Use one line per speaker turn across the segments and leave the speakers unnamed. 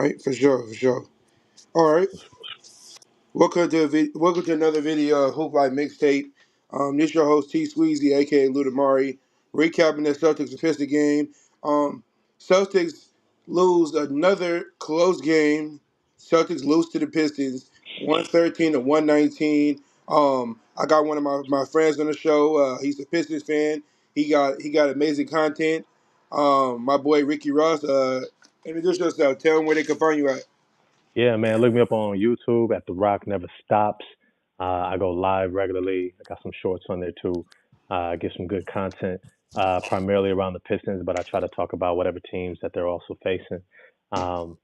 Right, for sure, for sure. All right. Welcome to another video of Hoop Life Mixtape. This your host T Sweezy, aka Ludamari, recapping the Celtics and Pistons game. Celtics lose another close game. Celtics lose to the Pistons, 113 to 119. I got one of my friends on the show. He's a Pistons fan. He got amazing content. My boy Ricky Ross. Introduce yourself. Tell him where they can find you at.
Yeah, man, look me up on YouTube at The Rock Never Stops. I go live regularly. I got some shorts on there too. I get some good content, primarily around the Pistons, but I try to talk about whatever teams that they're also facing. Um,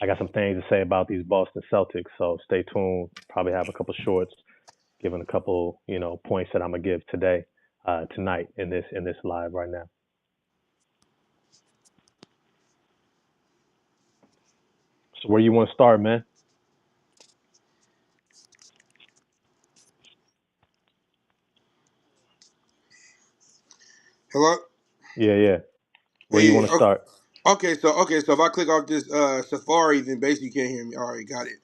I got some things to say about these Boston Celtics, so stay tuned. Probably have a couple shorts, giving a couple, points that I'm gonna give today, tonight in this live right now. So where you want to start, man?
Hello.
Yeah, yeah. Where you
Yeah.
want to start?
Okay, so if I click off this Safari, then basically you can't hear me. All right, got it.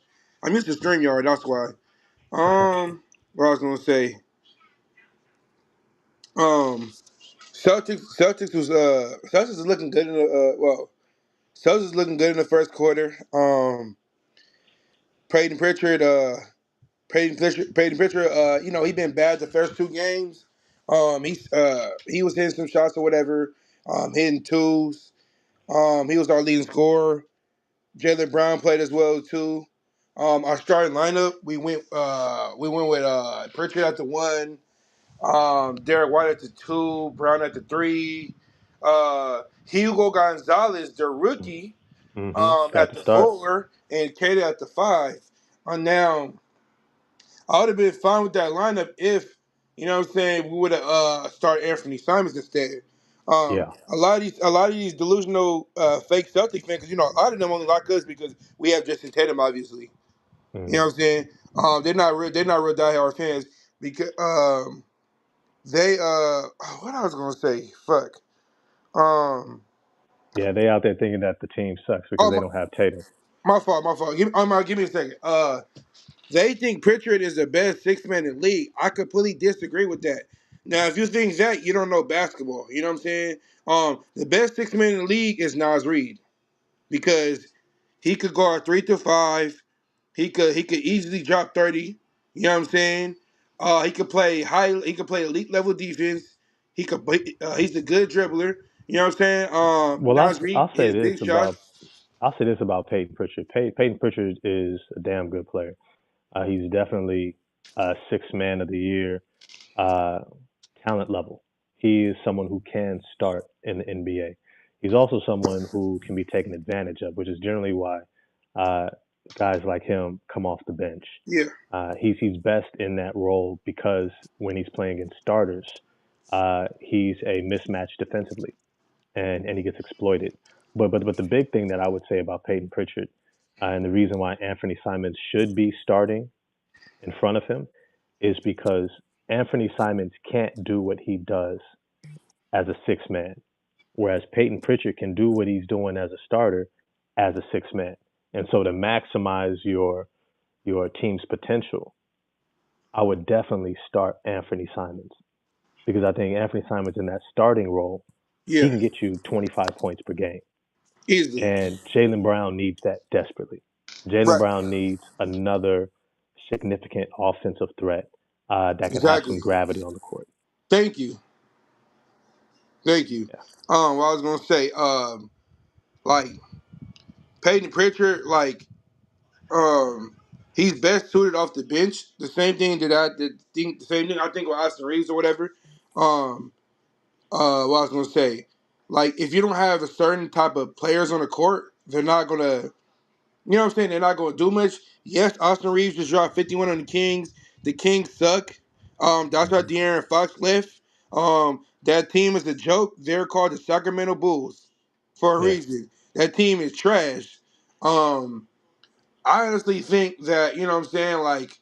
I'm used to StreamYard, that's why. What I was gonna say, um, Celtics is looking good in the Celtics is looking good in the first quarter. Peyton Pritchard, Peyton Pritchard, he been bad the first two games. He was hitting some shots or whatever, hitting twos. He was our leading scorer. Jaylen Brown played as well too. Our starting lineup, we went with Pritchard at the one, Derek White at the two, Brown at the three, Hugo Gonzalez, the rookie,
Got
at
to
the
start.
four, and Cade at the five. Now I would have been fine with that lineup if, what I'm saying, we would have started Anthony Simons instead.
Yeah.
A lot of these delusional fake Celtic fans, because a lot of them only like us because we have Justin Tatum, obviously. You know
hmm
what I'm saying? They're not real diehard fans because they what I was gonna say, fuck. Um
Yeah, they out there thinking that the team sucks because
oh
they don't have Tatum.
my fault. Give me a second. They think Pritchard is the best six man in the league. I completely disagree with that. Now, if you think that, you don't know basketball. You know what I'm saying? The best six man in the league is Nas Reed because he could guard 3 to 5. He could easily drop 30. You know what I'm saying? He could play high. He could play elite level defense. He's a good dribbler. You know what I'm saying?
Well,
Nas Reed
I'll say
hits
this
big shots.
about I'll say this about Peyton Pritchard. Peyton Pritchard is a damn good player. He's definitely sixth man of the year, uh, talent level. He is someone who can start in the NBA. He's also someone who can be taken advantage of, which is generally why uh, guys like him come off the bench.
Yeah,
He's best in that role because when he's playing against starters, he's a mismatch defensively, and he gets exploited. But the big thing that I would say about Peyton Pritchard, and the reason why Anthony Simons should be starting in front of him, is because Anthony Simons can't do what he does as a six man, whereas Peyton Pritchard can do what he's doing as a starter as a six man. And so to maximize your team's potential, I would definitely start Anthony Simons because I think Anthony Simons in that starting role, he
yeah,
can get you 25 points per game.
easily.
And Jaylen Brown needs that desperately. Jaylen
Right,
Brown needs another significant offensive threat that can have some
exactly.
gravity on the court.
Thank you, thank you.
Yeah.
What I was gonna say, like Peyton Pritchard, um, he's best suited off the bench. The same thing that I did think. The same thing I think with Austin Reeves or whatever. Um, what I was gonna say, like if you don't have a certain type of players on the court, they're not gonna. You know what I'm saying? They're not gonna do much. Yes, Austin Reeves just dropped 51 on the Kings. The Kings suck. That's why
hmm
De'Aaron Fox left. That team is a joke. They're called the Sacramento Bulls for a
Yeah.
reason. That team is trash. Um, I honestly think that you know what I'm saying. Like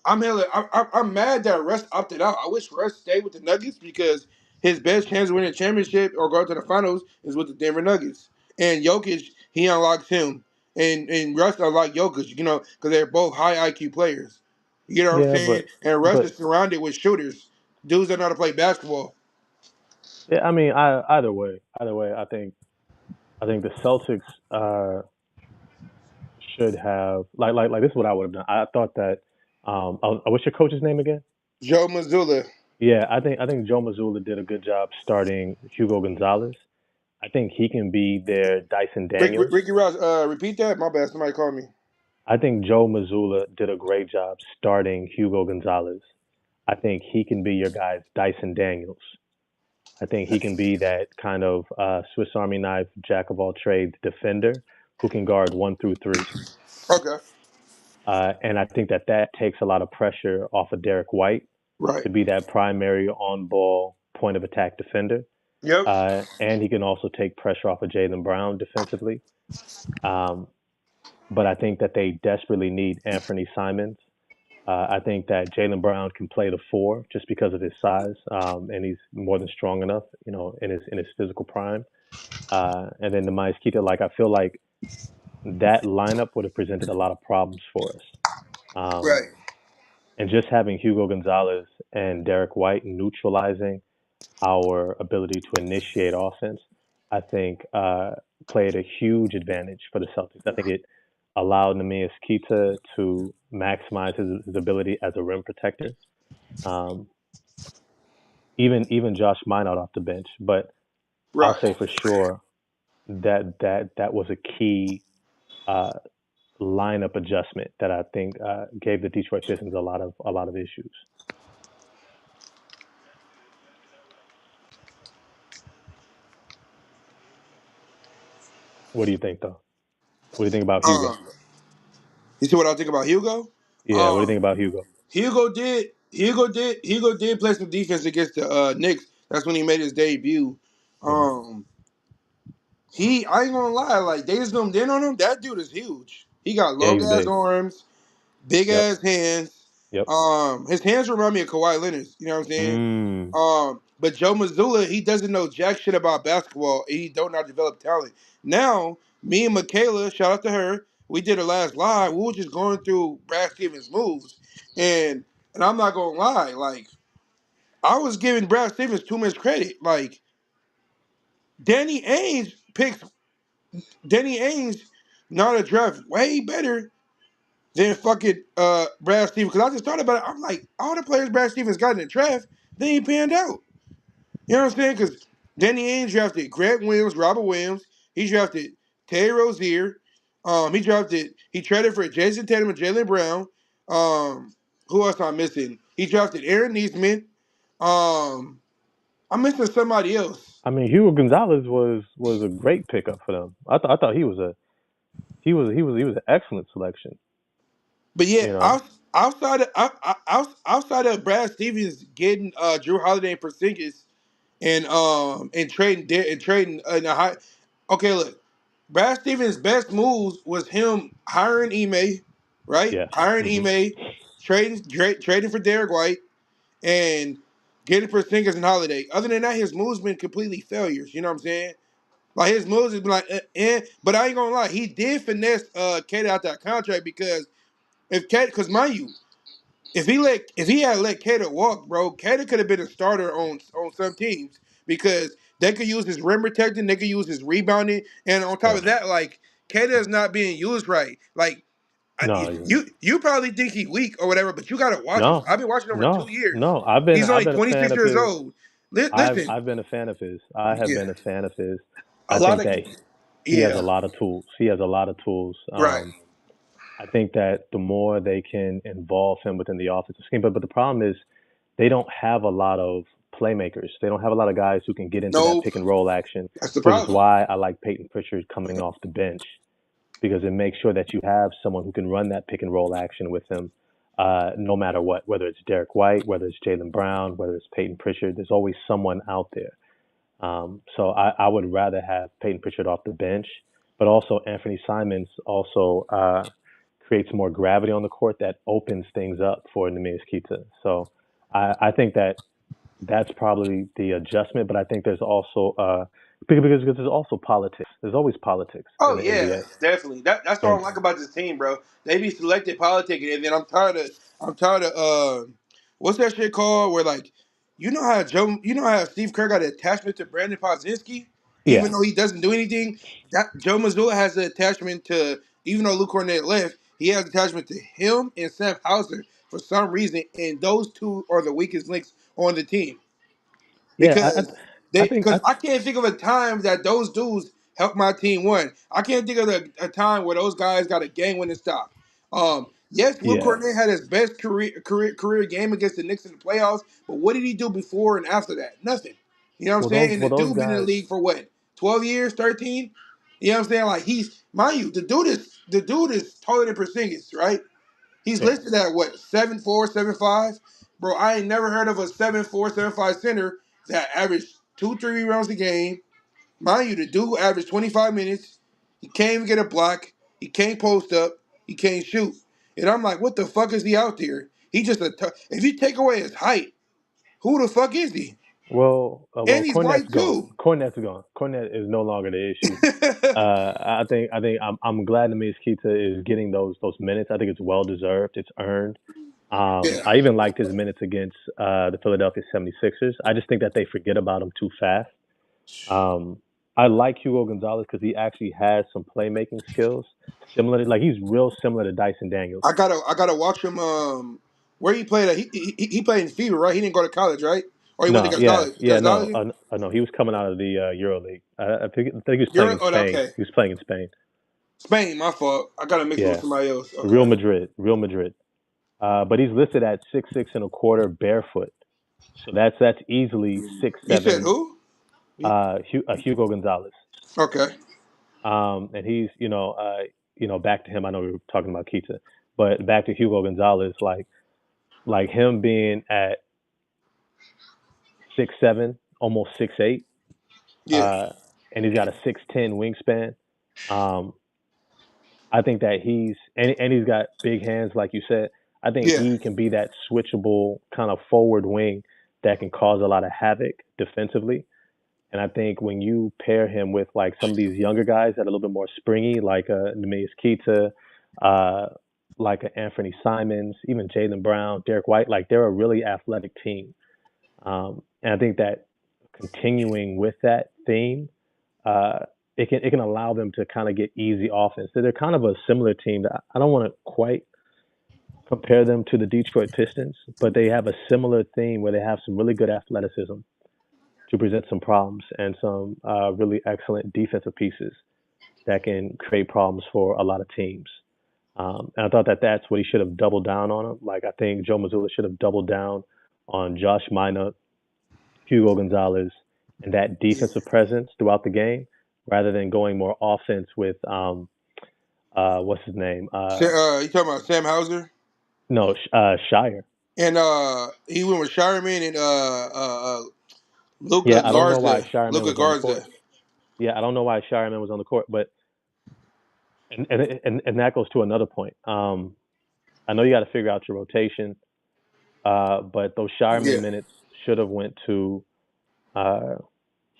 I'm mad that Russ opted out. I wish Russ stayed with the Nuggets because his best chance of winning a championship or going to the finals is with the Denver Nuggets. And Jokic, he unlocks him. and Russ unlike Jokic, because they're both high IQ players. You know what I'm
Yeah,
saying? And Russ
but
is surrounded with shooters, dudes that know how to play basketball.
yeah, I mean, either way, I think the Celtics should have like this is what I would have done. I thought that what's your coach's name again?
Joe Mazzulla.
Yeah, I think Joe Mazzulla did a good job starting Hugo Gonzalez. I think he can be their Dyson Daniels.
Ricky Ross, repeat that. My bad. Somebody called me.
I think Joe Mazzulla did a great job starting Hugo Gonzalez. I think he can be your guy's Dyson Daniels. I think he can be that kind of Swiss Army knife, jack of all trades defender who can guard 1 through 3.
Okay.
And I think that takes a lot of pressure off of Derek White
Right.
to be that primary on ball point of attack defender.
Yep.
And he can also take pressure off of Jaylen Brown defensively. Um, but I think that they desperately need Anthony Simons. I think that Jaylen Brown can play the 4 just because of his size, and he's more than strong enough, in his physical prime. And then the Maizquita, like I feel like that lineup would have presented a lot of problems for us. Um,
Right.
and just having Hugo Gonzalez and Derek White neutralizing our ability to initiate offense, I think played a huge advantage for the Celtics. I think it allowed Neemias Queta to maximize his ability as a rim protector. Um, even Josh Minot off the bench, but I'll
Right.
say for sure that was a key uh, lineup adjustment that I think gave the Detroit Pistons a lot of issues. What do you think though? What do you think about Hugo?
Um, you see what I think about Hugo?
Yeah, what do you think
Um,
about Hugo?
Hugo did play some defense against the Knicks. That's when he made his debut.
Hmm.
Um, I ain't gonna lie, like they just zoomed in on him. That dude is huge. He got
Yeah,
long
he's
ass
big.
arms, big
Yep.
ass hands.
Yep.
His hands remind me of Kawhi Leonard's. You know what I'm saying?
Mm.
But Joe Mazzulla, he doesn't know jack shit about basketball. And he don't know how to develop talent. Now, me and Michaela, shout out to her, we did her last live. We were just going through Brad Stevens' moves, and I'm not gonna lie, like I was giving Brad Stevens too much credit. Like Danny Ainge picks Danny Ainge not a draft way better than fucking Brad Stevens. Because I just thought about it. I'm like, all the players Brad Stevens got in the draft, they ain't panned out. You know what I'm saying? Because Danny Ainge drafted Grant Williams, Robert Williams. He drafted Terry Rozier. He traded for Jason Tatum and Jaylen Brown. Who else am I missing? He drafted Aaron Neesman. Um, I'm missing somebody else.
I mean, Hugo Gonzalez was a great pickup for them. I thought he was an excellent selection.
But yeah,
You know.
outside of Brad Stevens getting Drew Holiday and Porzingis and trading in a high. Okay, look, Brad Stevens' best moves was him hiring Ime, right?
Yes.
Hiring
Hmm.
Ime, trading for Derek White, and getting Porzingis and Holiday. Other than that, his moves been completely failures. You know what I'm saying? Like his moves has been like, but I ain't gonna lie, he did finesse Cade out that contract because if Cade, because mind you, if he had let Cater walk, bro, Cater could have been a starter on some teams because they could use his rim protecting, they could use his rebounding, and on top
Yeah.
of that, like Cater is not being used right. Like
No.
you probably think he weak or whatever, but you gotta watch him.
No.
I've been watching him for
No.
2 years.
No. I've been
He's
I've
only
been a fan
26
of
years
his.
old.
I've
Listen,
I've been a fan of his. I have
yeah,
been a fan of his.
a
I
lot
think
of
that he has a
yeah,
lot of tools. He has a lot of tools.
right.
I think that the more they can involve him within the offensive scheme, but the problem is they don't have a lot of playmakers. They don't have a lot of guys who can get into that
Nope,
pick and roll action,
that's the
which is
problem.
why I like Peyton Pritchard coming off the bench because it makes sure that you have someone who can run that pick and roll action with him, no matter what, whether it's Derek White, whether it's Jaylen Brown, whether it's Peyton Pritchard. There's always someone out there. So I would rather have Peyton Pritchard off the bench, but also Anthony Simons also creates more gravity on the court that opens things up for Neemias Queta. So I think that that's probably the adjustment, but I think there's also because there's also politics. There's always politics in
Oh
the
yeah,
NBA,
definitely. That's what I
and
don't like about this team, bro. They be selected politicking, and then I'm tired of what's that shit called? Where like, you know how Steve Kerr got an attachment to Brandon Pozinski,
yeah,
even though he doesn't do anything. That Joe Mazzulla has an attachment to, even though Luke Cornett left, he has attachment to him and Sam Hauser for some reason, and those two are the weakest links on the team
yeah.
because
I
they
think
because I can't think of a time that those dudes helped my team win. I can't think of a time where those guys got a game winning stop. Yes, Luke
yeah.
Cornett had his best career game against the Knicks in the playoffs, but what did he do before and after that? Nothing. You know what I'm saying? And the
Those
dude been in the
guys,
league for what, 12 years, 13? You know what I'm saying? Like he's mind you, the dude is taller than Porzingis, right? He's
yeah.
listed at what, 7'4", 7'5"? Bro, I ain't never heard of a 7'4", 7'5" center that averaged 2, 3 rebounds a game. Mind you, the dude averaged 25 minutes. He can't even get a block. He can't post up. He can't shoot. And I'm like, what the fuck is he out there? He just if you take away his height, who the fuck is he?
Well,
And he's
Cornette's
white
gone.
too.
Cornette's gone. Cornette is no longer the issue. I think I'm glad Neemias Queta is getting those minutes. I think it's well deserved. It's earned.
Yeah.
I even liked his minutes against the Philadelphia 76ers. I just think that they forget about him too fast. Um, I like Hugo Gonzalez because he actually has some playmaking skills. Similar, like he's real similar to Dyson Daniels.
I gotta watch him. Where he played at? He played in Fever, right? He didn't go to college, right? Or he went to
No, yeah,
Gonzalez.
yeah, no,
Gonzalez?
no. He was coming out of the EuroLeague. I think he was playing
You're
in Spain.
okay.
He was playing in Spain.
Spain, my fault. I gotta mix it with
Yeah,
somebody else.
Real
Okay.
Madrid, Real Madrid. But he's listed at 6'6" and a quarter barefoot. So that's easily six
You said
seven.
who?
Hugo Gonzalez.
Okay.
And he's back to him. I know we were talking about Keita, but back to Hugo Gonzalez, like him being at 6'7", almost 6'8",
Yeah.
uh, and he's got a 6'10" wingspan. Um, I think that he's got big hands, like you said. I think
Yeah.
he can be that switchable kind of forward wing that can cause a lot of havoc defensively. And I think when you pair him with like some of these younger guys that are a little bit more springy, like Neemias Queta, uh, like Anthony Simons, even Jaylen Brown, Derek White, like they're a really athletic team. And I think that continuing with that theme, uh, it can allow them to kind of get easy offense. So they're kind of a similar team. That I don't want to quite compare them to the Detroit Pistons, but they have a similar theme where they have some really good athleticism to present some problems and some really excellent defensive pieces that can create problems for a lot of teams. And I thought that that's what he should have doubled down on him. Like I think Joe Mazzulla should have doubled down on Josh Minot, Hugo Gonzalez, and that
Yeah.
defensive presence throughout the game, rather than going more offense with what's his name?
You talking about Sam Hauser?
No, Shire.
And he went with Shireman and
Yeah,
Luca
I don't know why
Garza.
Shireman
Luca
was on the court.
Garza.
Yeah, I don't know why Shireman was on the court, but and that goes to another point. I know you got to figure out your rotation, but those Shireman
Yeah.
minutes should have went to uh,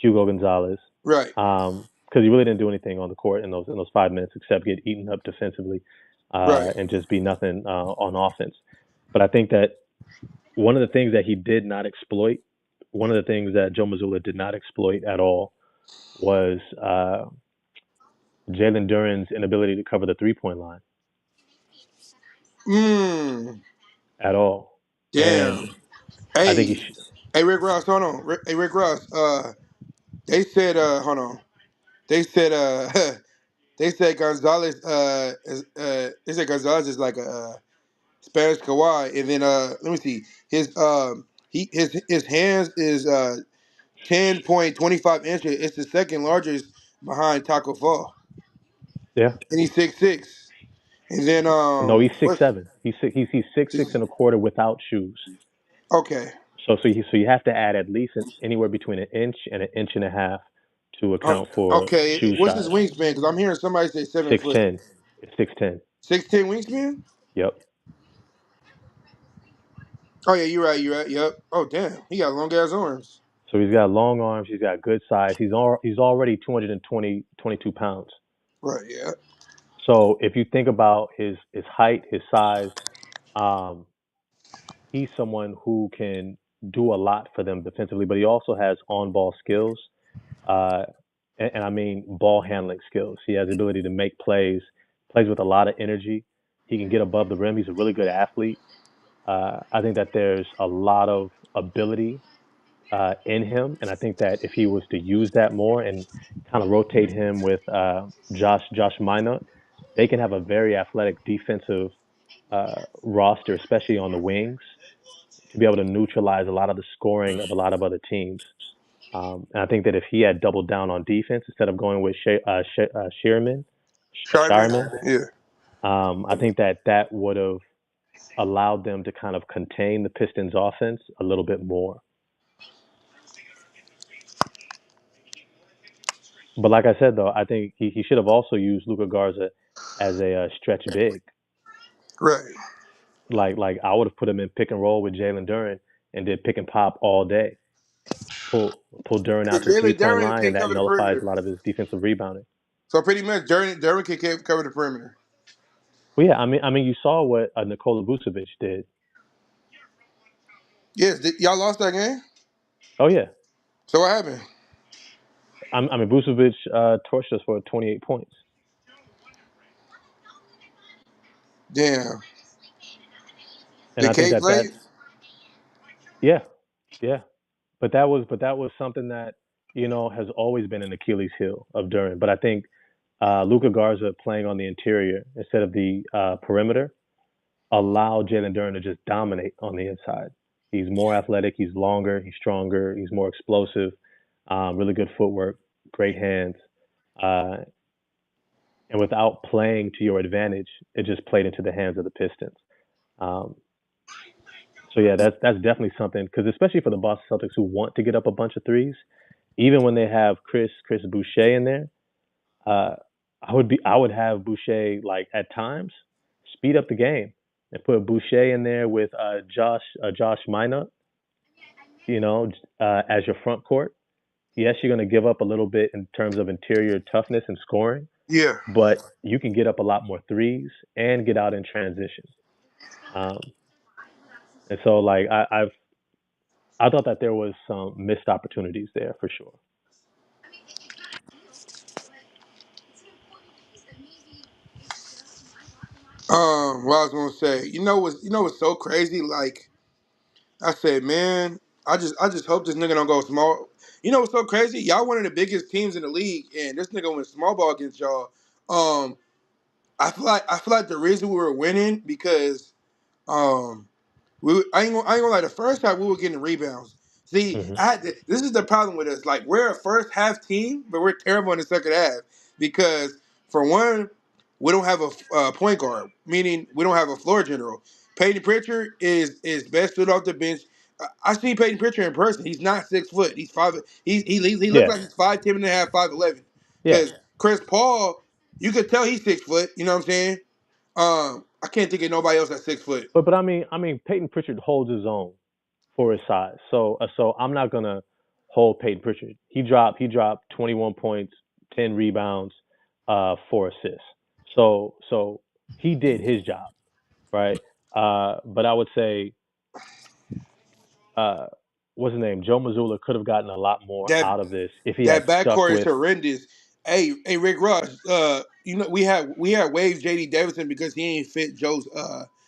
Hugo Gonzalez
Right.
because he really didn't do anything on the court in those 5 minutes except get eaten up defensively
Right.
and just be nothing on offense. But I think that one of the things that he did not exploit, one of the things that Joe Mazzulla did not exploit at all was Jalen Duren's inability to cover the 3-point line
Mmm.
at all. And
Damn.
I think he
Hey. Hey, Rick Ross, hold on. Hey, Rick Ross. They said, hold on. They said, they said Gonzalez, they said Gonzalez is like a Spanish Kawhi, and then let me see, his hands is 10.25 inches. It's the second largest behind Taco Fall,
yeah.
and he's 6'6". And then
No, he's six
what's
seven. He's 6'6" and a quarter without shoes.
okay?
So you have to add at least anywhere between an inch and an inch and a half to
Uh,
account for
okay,
shoe
what's his
size.
wingspan? Because I'm hearing somebody say 7 foot,
6'10". It's 6'10".
6'10" wingspan.
Yep.
Oh yeah, you're right. You're right. Yep. Oh damn, he got long ass arms.
So he's got long arms. He's got good size. He's already 22 pounds.
Right. Yeah.
So if you think about his height, his size, um, he's someone who can do a lot for them defensively, but he also has on ball skills. Uh, and I mean ball handling skills. He has the ability to make plays, plays with a lot of energy. He can get above the rim. He's a really good athlete. I think that there's a lot of ability in him, and I think that if he was to use that more and kind of rotate him with Josh Minot, they can have a very athletic defensive roster, especially on the wings, to be able to neutralize a lot of the scoring of a lot of other teams. And I think that if he had doubled down on defense instead of going with Shearman,
Sharman.
Shireman,
Yeah.
I think that that would have allowed them to kind of contain the Pistons' offense a little bit more. But like I said, though, I think he should have also used Luca Garza as a stretch big.
Right.
Like I would have put him in pick and roll with Jalen Duren and did pick and pop all day. Pull Duren
Yeah,
out to the
Jalen
3 point
Duren
line, and
can't
that
cover the
nullifies a
perimeter.
lot of his defensive rebounding.
So pretty much, Duren can cover the perimeter.
Well, yeah, I mean, you saw what Nikola Vucevic did.
Yes. Y'all lost that game.
Oh yeah,
So what happened?
I mean Vucevic torched us for 28 points,
Damn.
and
Did
I think
Cade
that
play?
that's yeah, yeah. But that was something that has always been an Achilles heel of Duren. But I think Luca Garza playing on the interior instead of the perimeter allowed Jalen Duren to just dominate on the inside. He's more athletic. He's longer. He's stronger. He's more explosive. Really good footwork. Great hands. Uh, and without playing to your advantage, it just played into the hands of the Pistons. Um, so yeah, that's definitely something because especially for the Boston Celtics who want to get up a bunch of threes, even when they have Chris Boucher in there, uh, I would have Boucher like at times speed up the game and put Boucher in there with Josh Minot, as your front court. Yes, you're going to give up a little bit in terms of interior toughness and scoring,
Yeah.
but you can get up a lot more threes and get out in transition. Um, and so like I thought that there was some missed opportunities there for sure.
What I was gonna say, what's so crazy? Like I said, man, I just hope this nigga don't go small. You know what's so crazy? Y'all one of the biggest teams in the league, and this nigga went small ball against y'all. Um, I feel like the reason we were winning because um I ain't gonna lie. The first half we were getting rebounds. See,
Hmm.
this is the problem with us. Like we're a first half team, but we're terrible in the second half because for one, we don't have a point guard, meaning we don't have a floor general. Peyton Pritchard is best stood off the bench. I seen Peyton Pritchard in person. He's not 6 foot. He's five. He looks
Yeah,
like he's 5'10" and a half, 5'11".
yeah.
Because Chris Paul, you could tell he's 6 foot. You know what I'm saying? I can't think of nobody else that's 6 foot.
But I mean Peyton Pritchard holds his own for his size. So I'm not gonna hold Peyton Pritchard. He dropped 21 points, 10 rebounds, 4 assists. So he did his job, right? But I would say uh, what's his name? Joe Mazzulla could have gotten a lot more
That
out of this if he had
that
stuck
backcourt is
with.
horrendous. Hey, Rick Ross. We had waived J.D. Davidson because he ain't fit Joe's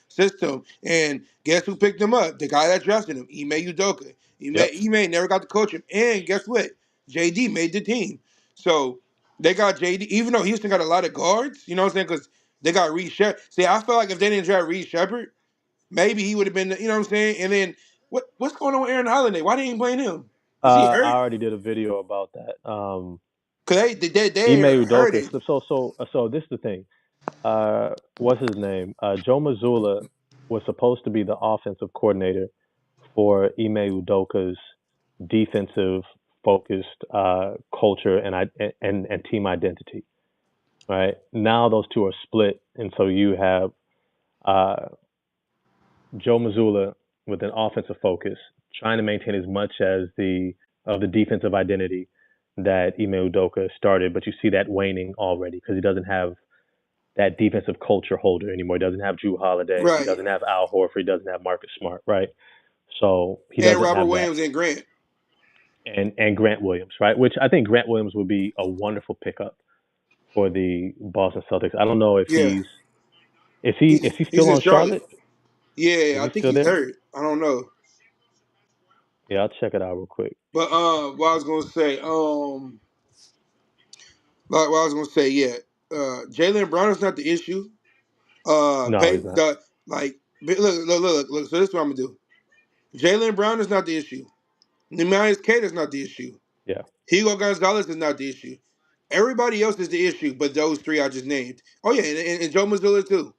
system, and guess who picked him up? The guy that drafted him, Ime Udoka.
Yep.
Ime never got to coach him, and guess what? J.D. made the team, so they got J.D. Even though Houston got a lot of guards, you know what I'm saying? Because they got Reed Shepard. See, I feel like if they didn't draft Reed Shepard, maybe he would have been, you know what I'm saying? And then what's going on with Aaron Holiday? Why they ain't playing him? Is he
I
hurt?
already did a video about that.
Cause they
Ime
heard
Udoka
it.
slipped. So this is the thing. What's his name? Joe Mazzulla was supposed to be the offensive coordinator for Ime Udoka's defensive focused culture and team identity. Right now, those two are split, and so you have uh, Joe Mazzulla with an offensive focus, trying to maintain as much as the of the defensive identity that Ime Udoka started, but you see that waning already because he doesn't have that defensive culture holder anymore. He doesn't have Drew Holiday. He
Right.
doesn't have Al Horford. He doesn't have Marcus Smart, right? So he
And
doesn't
Robert
have that.
Williams and Grant.
And Grant Williams, right? Which I think Grant Williams would be a wonderful pickup for the Boston Celtics. I don't know if
Yeah.
is he
He's
still
in
on
Charlotte.
Charlotte?
Yeah,
Is
I
he
think
still
he's
there?
hurt. I don't know.
Yeah, I'll check it out real quick.
But what I was gonna say, what I was gonna say, yeah, Jaylen Brown is not the issue.
No, he's
Pay
not.
the like look. So this is what I'm gonna do. Jaylen Brown is not the issue. Nehemiah's Cade is not the issue.
Yeah.
Hugo Gonzalez is not the issue. Everybody else is the issue, but those three I just named. Oh yeah, and Joe Mazzulla too.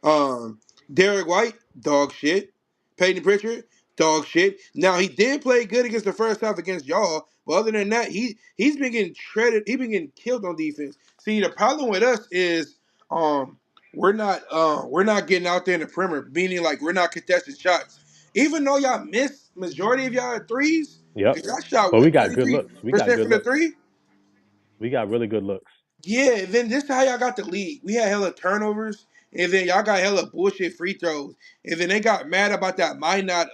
Um, Derek White, dog shit. Peyton Pritchard, dog shit. Now he did play good against the first half against y'all, but other than that, he's been getting shredded. He's been getting killed on defense. See, the problem with us is um we're not getting out there in the perimeter, meaning like we're not contesting shots. Even though y'all missed majority of y'all threes,
Yep.
because y'all shot
But we
what
got good
33%
looks. We got good
from the
looks.
three.
We got really good looks.
Yeah, and then this is how y'all got the lead. We had hella turnovers, and then y'all got hella bullshit free throws. And then they got mad about that might not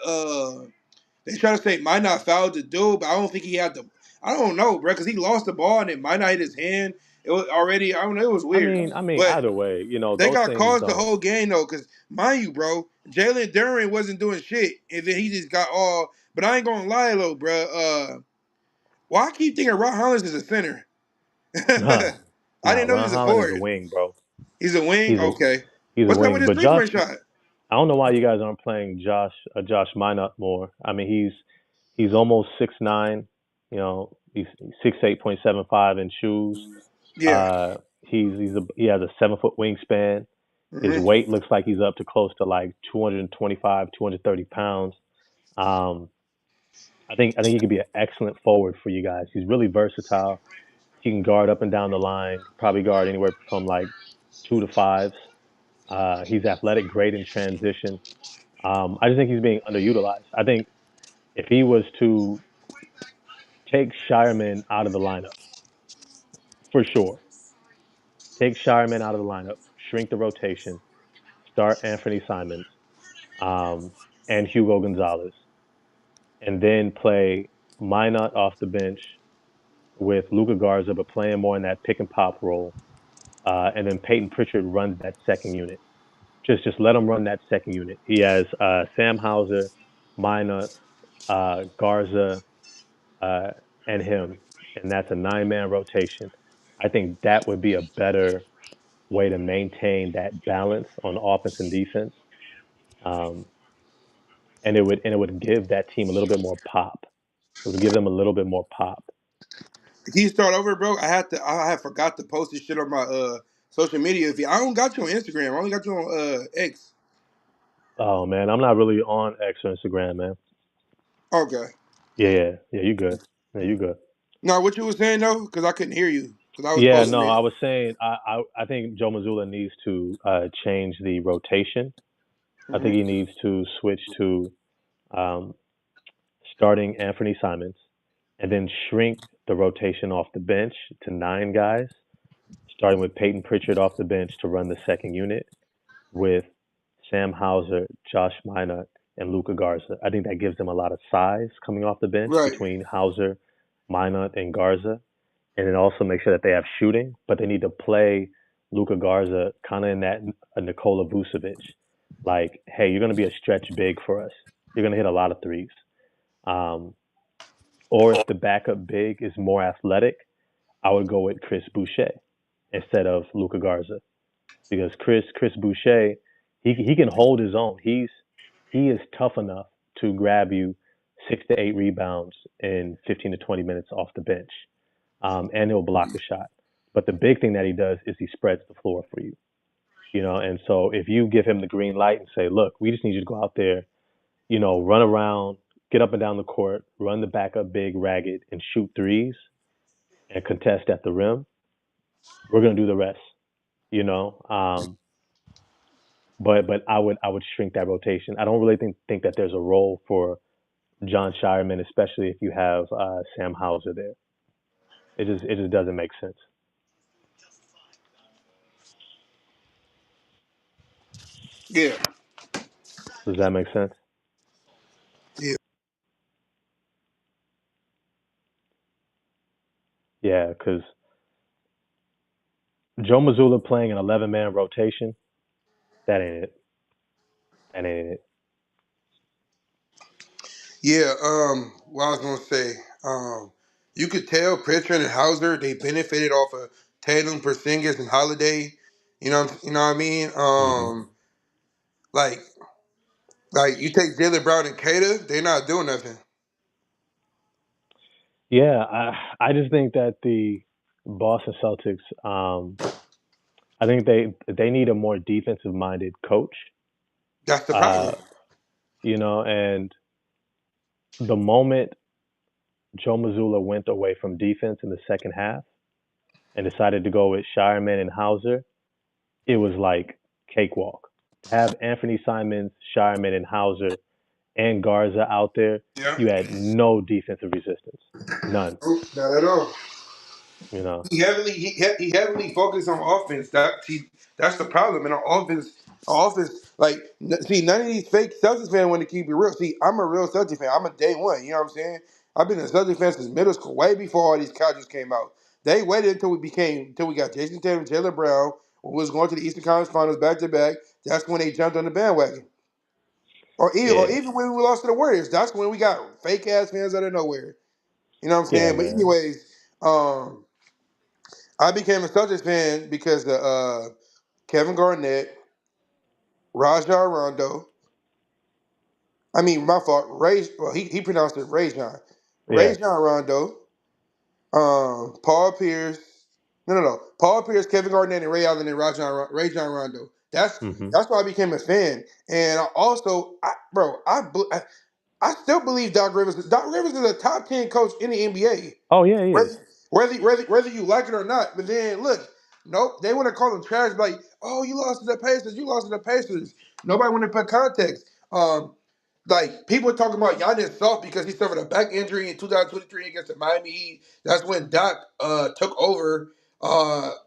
they try to say might not foul the dude, but I don't think he had the I don't know, bro, because he lost the ball and it might not hit his hand. It was already I don't know, it was weird.
I mean,
But
either way,
they
those
got
things
caused the
don't.
whole game though, because mind you, bro, Jalen Duren wasn't doing shit, and then he just got all but I ain't gonna lie though, bro. Well, I keep thinking Rock Hollins is a center. I
Nah,
didn't know he
Ron
was a
Holland is a
forward.
wing, bro.
He's a wing?
He's a
Okay.
he's a
What's up with
wing.
his
But
three point shot?
I don't know why you guys aren't playing Josh Minot more. I mean, he's almost 6'9". He's 6'8.75" in shoes.
Yeah.
He has a 7 foot wingspan. His
Hmm.
weight looks like he's up to close to like 225, 230 pounds. Um, I think he could be an excellent forward for you guys. He's really versatile. He can guard up and down the line. Probably guard anywhere from like two to fives. He's athletic, great in transition. I just think he's being underutilized. I think if he was to take Shireman out of the lineup, for sure, take Shireman out of the lineup, shrink the rotation, start Anthony Simons and Hugo Gonzalez, and then play Minot off the bench with Luca Garza, but playing more in that pick and pop role. And then Peyton Pritchard runs that second unit. Just let him run that second unit. He has Sam Hauser, Minot, Garza, uh, and him, and that's a 9-man rotation. I think that would be a better way to maintain that balance on offense and defense, um, and it would give that team a little bit more pop. It would give them a little bit more pop.
Can you start over, bro? I had forgot to post this shit on my social media. If you, I don't got you on Instagram. I only got you on X.
Oh man, I'm not really on X or Instagram, man.
Okay.
Yeah. You good? Yeah, you good?
Now what you was saying though? Because I couldn't hear you. Because I was
Yeah,
posting
no, I
it.
was saying I think Joe Mazzulla needs to change the rotation. I think he
Hmm.
needs to switch to um, starting Anthony Simons, and then shrink the rotation off the bench to 9 guys, starting with Peyton Pritchard off the bench to run the second unit with Sam Hauser, Josh Minot, and Luca Garza. I think that gives them a lot of size coming off the bench
Right.
between Hauser, Minot, and Garza. And then also make sure that they have shooting, but they need to play Luca Garza kind of in that Nikola Vucevic. Like, hey, you're going to be a stretch big for us. You're going to hit a lot of threes. Um, or if the backup big is more athletic, I would go with Chris Boucher instead of Luca Garza because Chris Boucher he can hold his own. He is tough enough to grab you 6 to 8 rebounds in 15 to 20 minutes off the bench, and he'll block a shot. But the big thing that he does is he spreads the floor for you, And so if you give him the green light and say, look, we just need you to go out there, run around, get up and down the court, run the backup big ragged, and shoot threes and contest at the rim, we're gonna do the rest, you know. But I would shrink that rotation. I don't really think that there's a role for John Shireman, especially if you have Sam Hauser there. It just doesn't make sense.
Yeah,
Does that make sense?
yeah,
Yeah, because Joe Mazzulla playing an 11-man rotation, that ain't it. That ain't it.
yeah. What I was gonna say, you could tell Pritchard and Hauser they benefited off of Tatum, Porzingis, and Holiday. You know what I mean.
Hmm.
Like, you take Jaylen Brown and Cade, they're not doing nothing.
Yeah, I just think that the Boston Celtics, I think they need a more defensive minded coach.
That's the
Uh,
problem.
and the moment Joe Mazzulla went away from defense in the second half and decided to go with Shireman and Hauser, it was like cakewalk. To have Anthony Simons, Shireman, and Hauser and Garza out there,
Yeah,
you had no defensive resistance, none.
nope, not at all.
You know,
He heavily focused on offense. That's the problem. And our offense, like, see, none of these fake Celtics fans want to keep it real. See, I'm a real Celtics fan. I'm a day one. You know what I'm saying? I've been a Celtics fan since middle school, way before all these couches came out. They waited until we got Jason Tatum, Jaylen Brown, who was going to the Eastern Conference Finals back to back. That's when they jumped on the bandwagon. Or
yeah,
even when we lost to the Warriors, that's when we got fake ass fans out of nowhere. You know what I'm
yeah,
saying? But
man,
anyways, I became a Celtics fan because of Kevin Garnett, Rajon Rondo. I mean, my fault. He pronounced it Rajon.
yeah.
Rajon Rondo, Paul Pierce. No. Paul Pierce, Kevin Garnett, and Ray Allen and Rajon Rondo. That's
Hmm.
that's why I became a fan. And I also, I still believe Doc Rivers. Doc Rivers is a top 10 coach in the NBA.
Oh yeah, he is.
Whether you like it or not. But then look, nope, they want to call him trash. Like, oh, you lost to the Pacers. You lost to the Pacers. Nobody want to put context. Like people talking about Giannis soft because he suffered a back injury in 2023 against the Miami Heat. That's when Doc took over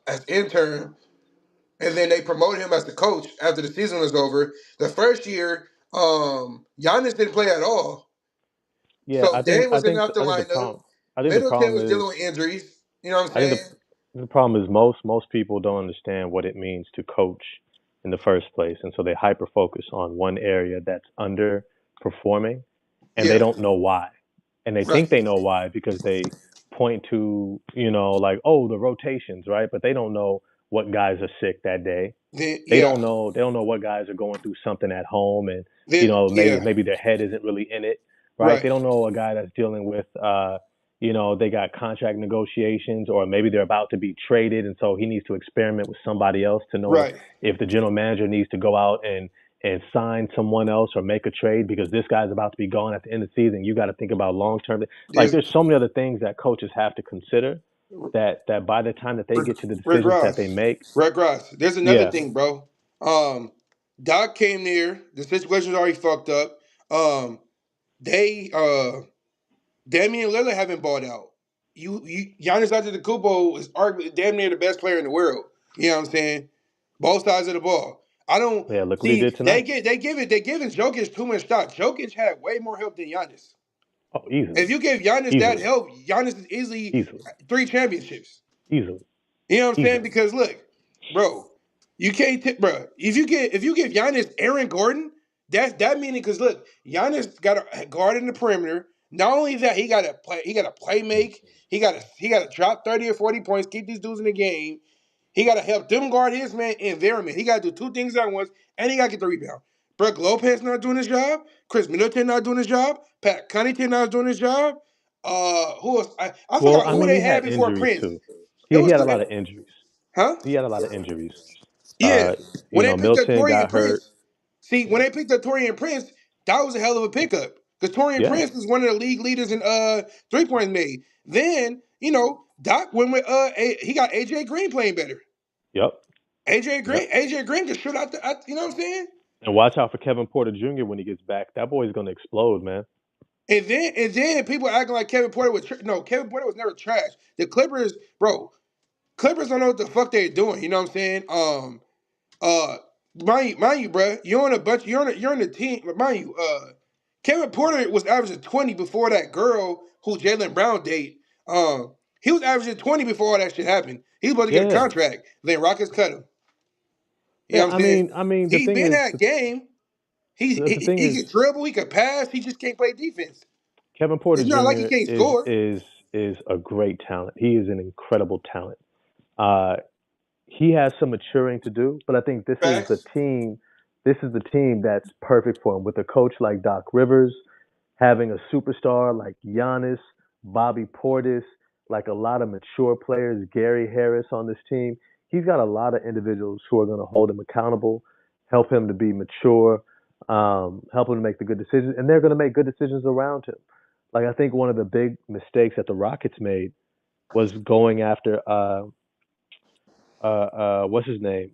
as intern, and then they promoted him as the coach after the season was over. The first year, Giannis didn't play at all.
Yeah,
So Dame wasn't out the
I think the
lineup.
problem I think the
Middleton
problem
was
is
dealing with injuries. You know what I'm
I think
saying?
the problem is most people don't understand what it means to coach in the first place, and so they hyper focus on one area that's underperforming, and they
Yeah.
don't know why, and they think
Right.
they know why because they point to like, oh, the rotations, right? But they don't know what guys are sick that day.
Then
They
yeah.
don't know what guys are going through something at home, and maybe
Yeah.
maybe their head isn't really in it, right?
Right.
They don't know a guy that's dealing with they got contract negotiations, or maybe they're about to be traded, and so he needs to experiment with somebody else to know
Right.
if the general manager needs to go out and sign someone else or make a trade because this guy's about to be gone at the end of the season. You got to think about long term. Like
There's
there's so many other things that coaches have to consider that by the time that they
Rick,
get to the
Rick
decisions that they
Ross.
make,
Rick Ross. There's another
yeah,
thing, bro. Doc came there. The situation's already fucked up. They Damian Lillard haven't bought out. Giannis Antetokounmpo is arguably damn near the best player in the world. You know what I'm saying? Both sides of the ball. I don't
yeah, look what he
see
did tonight.
they giving Jokic too much stock. Jokic had way more help than Giannis.
Oh, easily,
If you give Giannis that
easily,
help, Giannis is easily
easily,
3 championships.
easily,
You know what I'm saying?
easily.
Because look, bro, you can't, bro. If you give Giannis Aaron Gordon, that meaning because look, Giannis got a guard in the perimeter. Not only that, he got to play make. He got to drop 30 or 40 points, keep these dudes in the game. He got to help them guard his man and their man. He got to do two things at once, and he got to get the rebound. Brook Lopez not doing his job. Chris Middleton not doing his job. Pat Connaughton not doing his job. Who else? I
Well,
forgot
I
who
mean,
they
he
had
had
before
injuries
Prince.
too.
It
He
was,
had a lot of injuries.
huh?
He had a lot of injuries.
Yeah. When they picked up
Milton got
Torian
hurt.
Prince, see, when they picked up Torian Prince, that was a hell of a pickup. Because Torian
Yeah.
Prince is one of the league leaders in 3 points made. Then, Doc went with he got AJ Green playing better.
Yep. Yep.
AJ Green just shoot you know what I'm saying?
And watch out for Kevin Porter Jr. when he gets back. That boy's gonna explode, man.
And then people acting like Kevin Porter was no. Kevin Porter was never trash. The Clippers, bro. Clippers don't know what the fuck they're doing. You know what I'm saying? Uh, mind you, bro. You're on a bunch. You're on the team. But mind you, Kevin Porter was averaging 20 before that girl who Jaylen Brown date. He was averaging 20 before all that shit happened. He was about to get a
Yeah,
contract. Then Rockets cut him. You know
yeah.
what I'm saying?
I mean, the
He
thing
been
is,
that game. He,
the
he
thing
he
is,
can dribble. He can pass. He just can't play defense.
Kevin Porter
It's not like he
Jr.
can't score.
is a great talent. He is an incredible talent. Uh, he has some maturing to do, but I think this is the
Facts.
team. This is the team that's perfect for him with a coach like Doc Rivers, having a superstar like Giannis, Bobby Portis, like a lot of mature players, Gary Harris on this team. He's got a lot of individuals who are going to hold him accountable, help him to be mature, help him to make the good decisions, and they're going to make good decisions around him. Like I think one of the big mistakes that the Rockets made was going after what's his name?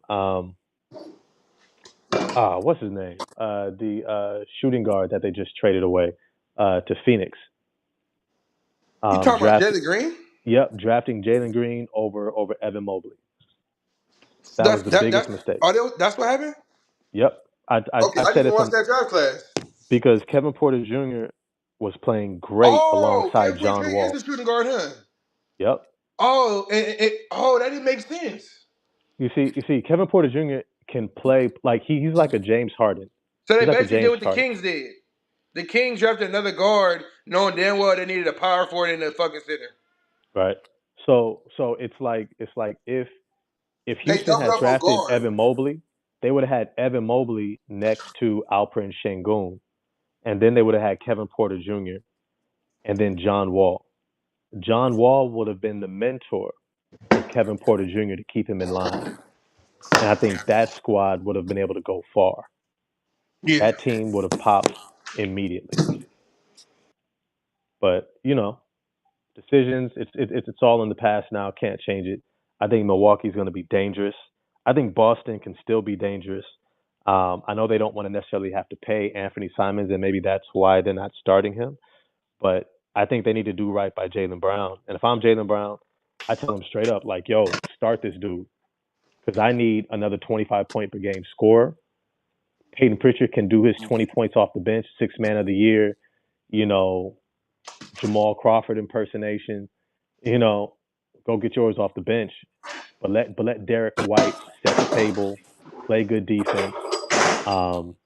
What's his name? The shooting guard that they just traded away to Phoenix.
You talking about
Draft.
Jalen Green?
Yep, drafting Jalen Green over Evan Mobley.
So
That was the
that's
biggest mistake.
that's what happened.
Yep,
Okay,
I
I
said
didn't
it
watch
from
that draft class.
because Kevin Porter Jr. was playing great
Oh,
alongside
Kevin Porter
John
Jr. is
Wall.
a shooting guard, huh?
Yep.
Oh, oh, that didn't make sense.
You see, Kevin Porter Jr. can play like he's like a James Harden.
So they
He's like a
basically did
James
what the
Harden,
Kings did. The Kings drafted another guard, knowing damn well they needed a power forward in the fucking center.
right? So it's like if
They
Houston
doubled
had
up on
drafted
guard.
Evan Mobley, they would have had Evan Mobley next to Alperen Şengün, and then they would have had Kevin Porter Jr. and then John Wall. John Wall would have been the mentor for Kevin Porter Jr. to keep him in line. And I think that squad would have been able to go far.
Yeah,
That team would have popped immediately. But, decisions, it's all in the past now. Can't change it. I think Milwaukee's going to be dangerous. I think Boston can still be dangerous. I know they don't want to necessarily have to pay Anthony Simons, and maybe that's why they're not starting him. But I think they need to do right by Jaylen Brown. And if I'm Jaylen Brown, I tell him straight up, like, yo, start this dude because I need another 25 point per game scorer. Peyton Pritchard can do his 20 points off the bench, six man of the year, you know, Jamal Crawford impersonation, you know, go get yours off the bench. But let Derek White set the table, play good defense, um,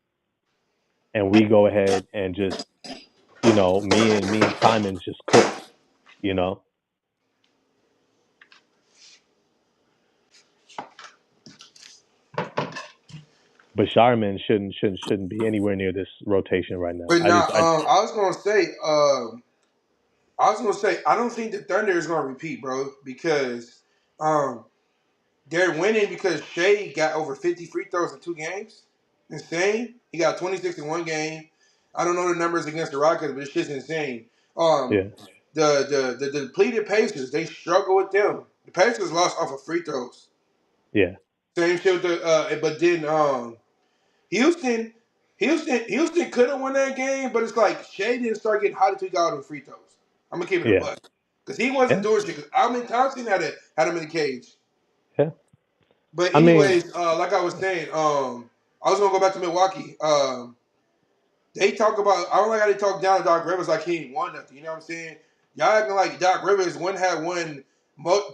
and we go ahead and just, me and Simons just cook, you know. But Sharman shouldn't be anywhere near this rotation right now.
but now I was gonna say I don't think the Thunder is gonna repeat, bro, because um, they're winning because Shea got over 50 free throws in 2 games. Insane. He got 26 in 1 game. I don't know the numbers against the Rockets, but it's just insane. Um,
Yeah,
the depleted Pacers, they struggle with them. The Pacers lost off of free throws.
yeah,
Same shit with but then Houston, Houston could have won that game, but it's like Shea didn't start getting hot until he got all the free throws. I'm gonna keep it a
yeah,
buck because he wasn't
yeah,
doing shit. Because Alvin Thompson had him in the cage.
yeah.
But
I mean,
anyways, like I was saying, I was gonna go back to Milwaukee. They talk about I don't like how they talk down to Doc Rivers like he ain't won nothing. You know what I'm saying? Y'all acting like Doc Rivers had won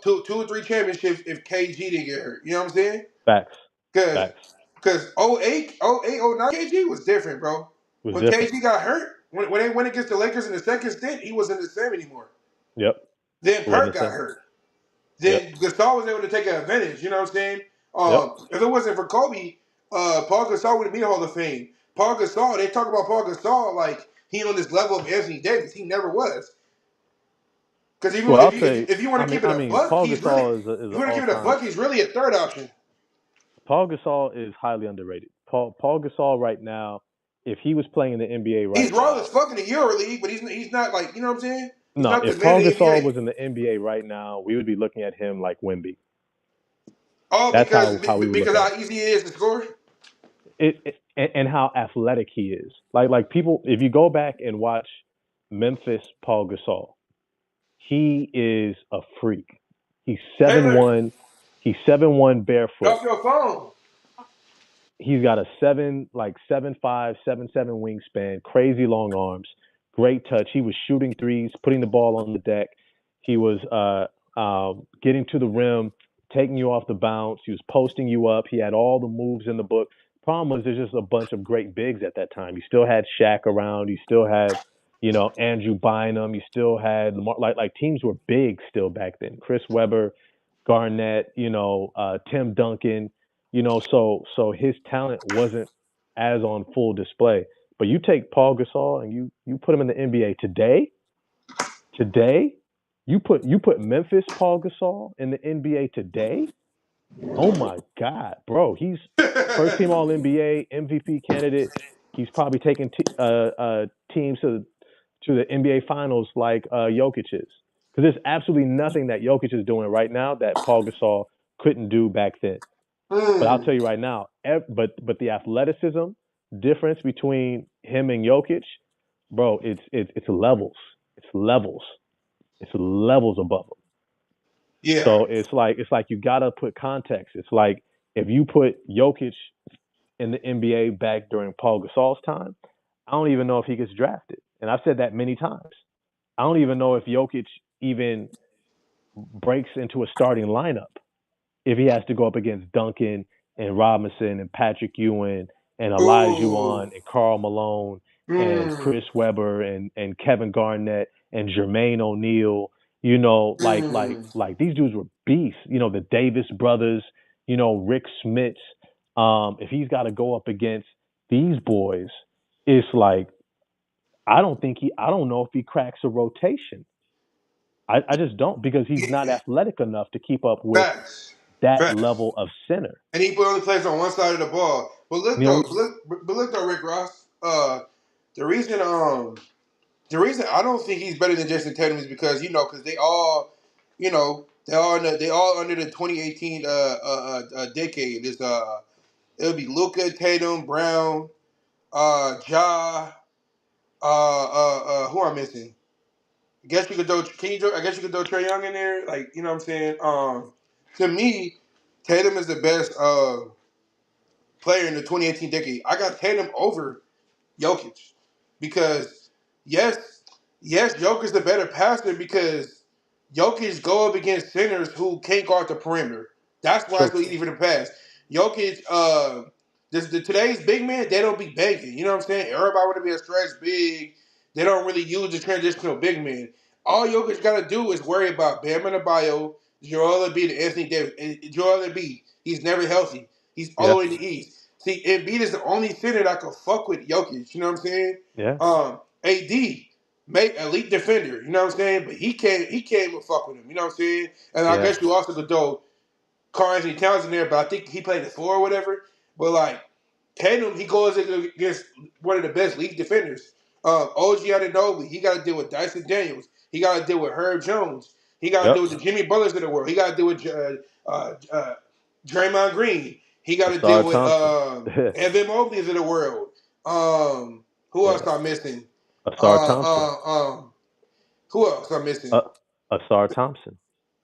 two or three championships if KG didn't get hurt. You know what I'm saying?
facts,
Because
facts.
because 08, 09 KG was different, bro.
It was
When
different.
KG got hurt, when they went against the Lakers in the second stint, he wasn't the same anymore.
Yep,
Then
it wasn't
Perk
the
got
same.
hurt.
Yep,
Then Gasol was able to take advantage. You know what I'm saying?
yep.
If it wasn't for Kobe, Paul Gasol wouldn't be in the Hall of Fame. Paul Gasol, they talk about Paul Gasol like he on this level of Anthony Davis. He never was. Because even
Well,
if
I'll
you if you,
say,
if you want to keep it
I
a
mean,
buck,
Paul
he's really.
Gasol is
If
an
you want to
all
keep it a
time.
buck, he's really a third option.
Paul Gasol is highly underrated. Paul Gasol right now, if he was playing in the NBA
He's
right
raw as
now,
fuck in the EuroLeague, but he's not like you know what I'm saying. He's
no,
not the
if
man
Paul
of the
Gasol
NBA.
was in the NBA right now, we would be looking at him like Wemby.
Oh,
That's how we would look
because
at
how
him.
easy it is to score.
And how athletic he is. Like people, if you go back and watch Memphis Paul Gasol. He is a freak. He's
Taylor,
7'1". He's 7'1"
get
barefoot.
off your phone.
He's got a 7'5", 7'7" wingspan, crazy long arms, great touch. He was shooting threes, putting the ball on the deck. He was getting to the rim, taking you off the bounce. He was posting you up. He had all the moves in the book. Problem was, there's just a bunch of great bigs at that time. You still had Shaq around. You still had, Andrew Bynum. You still had like teams were big still back then. Chris Webber, Garnett, Tim Duncan, so his talent wasn't as on full display. But you take Paul Gasol and you put him in the NBA today, you put Memphis Paul Gasol in the NBA today. Oh my God, bro, he's first team All NBA, MVP candidate. He's probably taking teams to the NBA Finals like Jokic is, because there's absolutely nothing that Jokic is doing right now that Paul Gasol couldn't do back then. But I'll
Mm,
tell you right now, but the athleticism difference between him and Jokic, bro, it's levels. It's levels. It's levels above him.
yeah.
So it's like you gotta put context. It's like if you put Jokic in the NBA back during Paul Gasol's time, I don't even know if he gets drafted. And I've said that many times. I don't even know if Jokic even breaks into a starting lineup if he has to go up against Duncan and Robinson and Patrick Ewing and
Ooh.
Olajuwon and Karl Malone and
Mm,
Chris Webber and Kevin Garnett and Jermaine O'Neal,
mm.
like these dudes were beasts. The Davis brothers, Rick Smits. If he's got to go up against these boys, it's like I don't know if he cracks a rotation. I just don't, because he's not
Yeah.
athletic enough to keep up with
Facts.
that
Facts.
level of center.
And he only plays on one side of the ball. But look
You
though,
know,
Rick Ross. The reason the reason I don't think he's better than Jason Tatum is because because they all they all under the 2018 decade. It'll be Luka, Tatum, Brown, Ja, who I'm missing. I guess you could throw. I guess you could throw Trey Young in there. Like you know what I'm saying. To me, Tatum is the best player in the 2018 decade. I got Tatum over Jokic because yes, yes, Jokic's the better passer because Jokic go up against centers who can't guard the perimeter. That's why it's
true.
so easy for the pass. Jokic, today's big man, they don't be banking. You know what I'm saying? Everybody want to be a stretch big. They don't really use the transitional big man. All Jokic got to do is worry about Bam Adebayo, Joel Embiid, and Anthony Davis. And Joel Embiid, he's never healthy. He's all
Yeah,
the way in the East. See, Embiid is the only center that can fuck with Jokic. You know what I'm saying?
yeah,
AD, make elite defender. You know what I'm saying? But he came and fuck with him. You know what I'm saying? And I
yeah.
guess you also could throw Karl Anthony Towns in there, but I think he played the four or whatever. But like Tatum, he goes against one of the best league defenders. OG Anunoby, he got to deal with Dyson Daniels. He got to deal with Herb Jones. He got to deal
Yep.
with the Jimmy Butlers of the world. He got to deal with Draymond Green. He got to
Ausar
deal with
Thompson.
Evan Mobley's of the world. Who else
Yeah.
I'm missing?
Ausar
Uh,
Thompson.
uh, um, who else I'm missing?
Uh, Ausar Thompson.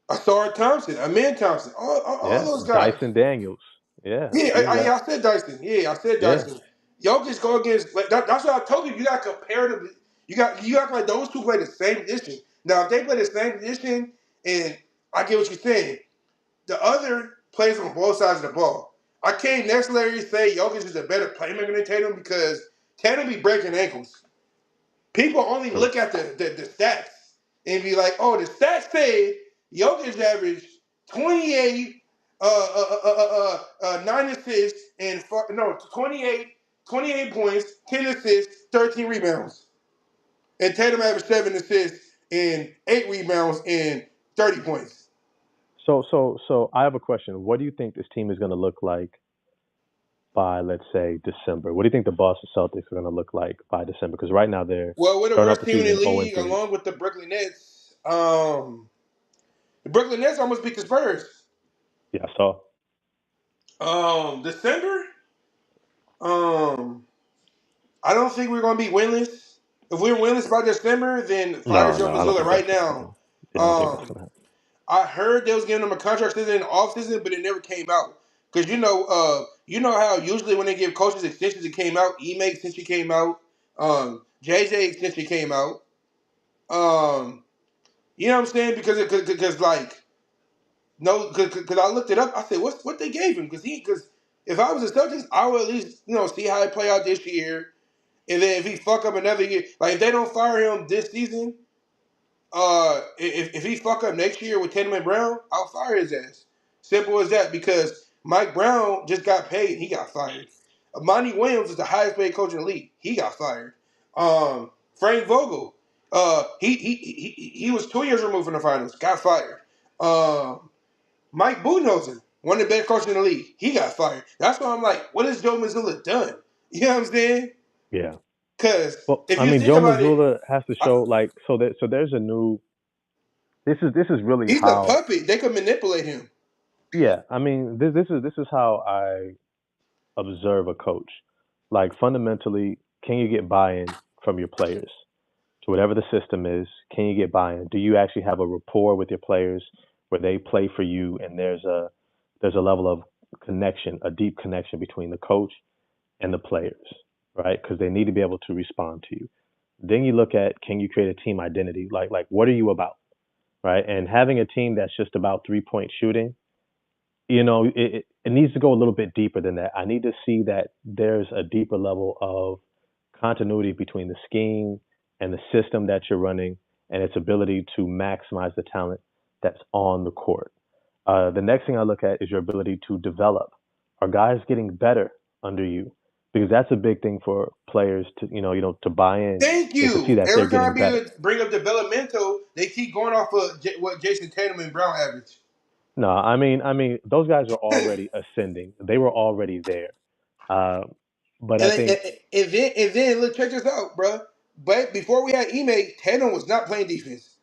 Asar Thompson, Amin Thompson, all
Yeah.
those guys.
Dyson Daniels. Yeah.
Yeah,
You got.
I said Dyson. Yeah, I said
Yeah.
Dyson. Jokic go against that's what I told you. You got comparatively. You got like those two play the same position. Now, if they play the same position, and I get what you're saying, the other plays on both sides of the ball. I can't necessarily say Jokic is a better playmaker than Tatum because Tatum be breaking ankles. People only
True.
look at the stats and be like, oh, the stats say Jokic averaged 28, 9 assists, and no, 28 points, 10 assists, 13 rebounds. And Tatum averaged 7 assists and 8 rebounds and 30 points.
So I have a question. What do you think this team is going to look like by, let's say, December? What do you think the Boston Celtics are going to look like by December? Because right now they're
Well, we're the
starting off
worst
the
team in the
season 0 and
league,
3.
along with the Brooklyn Nets. The Brooklyn Nets almost beat the Spurs.
Yeah, I saw.
December. Um, I don't think we're gonna be winless. If we're winless by December, then fire
No,
Joe
no, I don't
Mazzulla
think
right
that's gonna
now.
happen. Yeah, I don't think that's
Um,
gonna happen.
I heard they was giving him a contract season in the off season, but it never came out. Cause you know how usually when they give coaches extensions, it came out. Ime extension came out. JJ extension came out. Um, you know what I'm saying? Because like no, because I looked it up. I said, what they gave him? Because if I was the Celtics, I would at least see how he play out this year, and then if he fuck up another year, like if they don't fire him this season, if he fuck up next year with Tatum and Brown, I'll fire his ass. Simple as that. Because Mike Brown just got paid, he got fired. Monty Williams is the highest paid coach in the league. He got fired. Frank Vogel, he was 2 years removed from the finals, got fired. Mike Budenholzer, one of the best coaches in the league, he got fired. That's why I'm like, what has Joe Mazzulla done? You know what I'm saying?
Yeah.
Because
Well,
if
I
you
mean,
think
Joe
about it,
Mazzulla has to show like so there's a new. This is really
he's a
how.
puppet. They could manipulate him.
Yeah, I mean, this is how I observe a coach. Like fundamentally, can you get buy-in from your players to whatever the system is? Can you get buy-in? Do you actually have a rapport with your players where they play for you and there's a level of connection, a deep connection between the coach and the players, right? Because they need to be able to respond to you. Then you look at, can you create a team identity? Like what are you about, right? And having a team that's just about 3-point shooting, it needs to go a little bit deeper than that. I need to see that there's a deeper level of continuity between the scheme and the system that you're running and its ability to maximize the talent that's on the court. The next thing I look at is your ability to develop. Are guys getting better under you? Because that's a big thing for players to to buy in
Thank
is to see
you.
that they're
Every
getting
time
better.
people bring up developmental, they keep going off of what Jason Tatum and Brown average.
No, I mean those guys are already ascending. They were already there. Uh, but I
And, and,
think
and then look, check this out, bro. But before we had Ime, Tatum was not playing defense.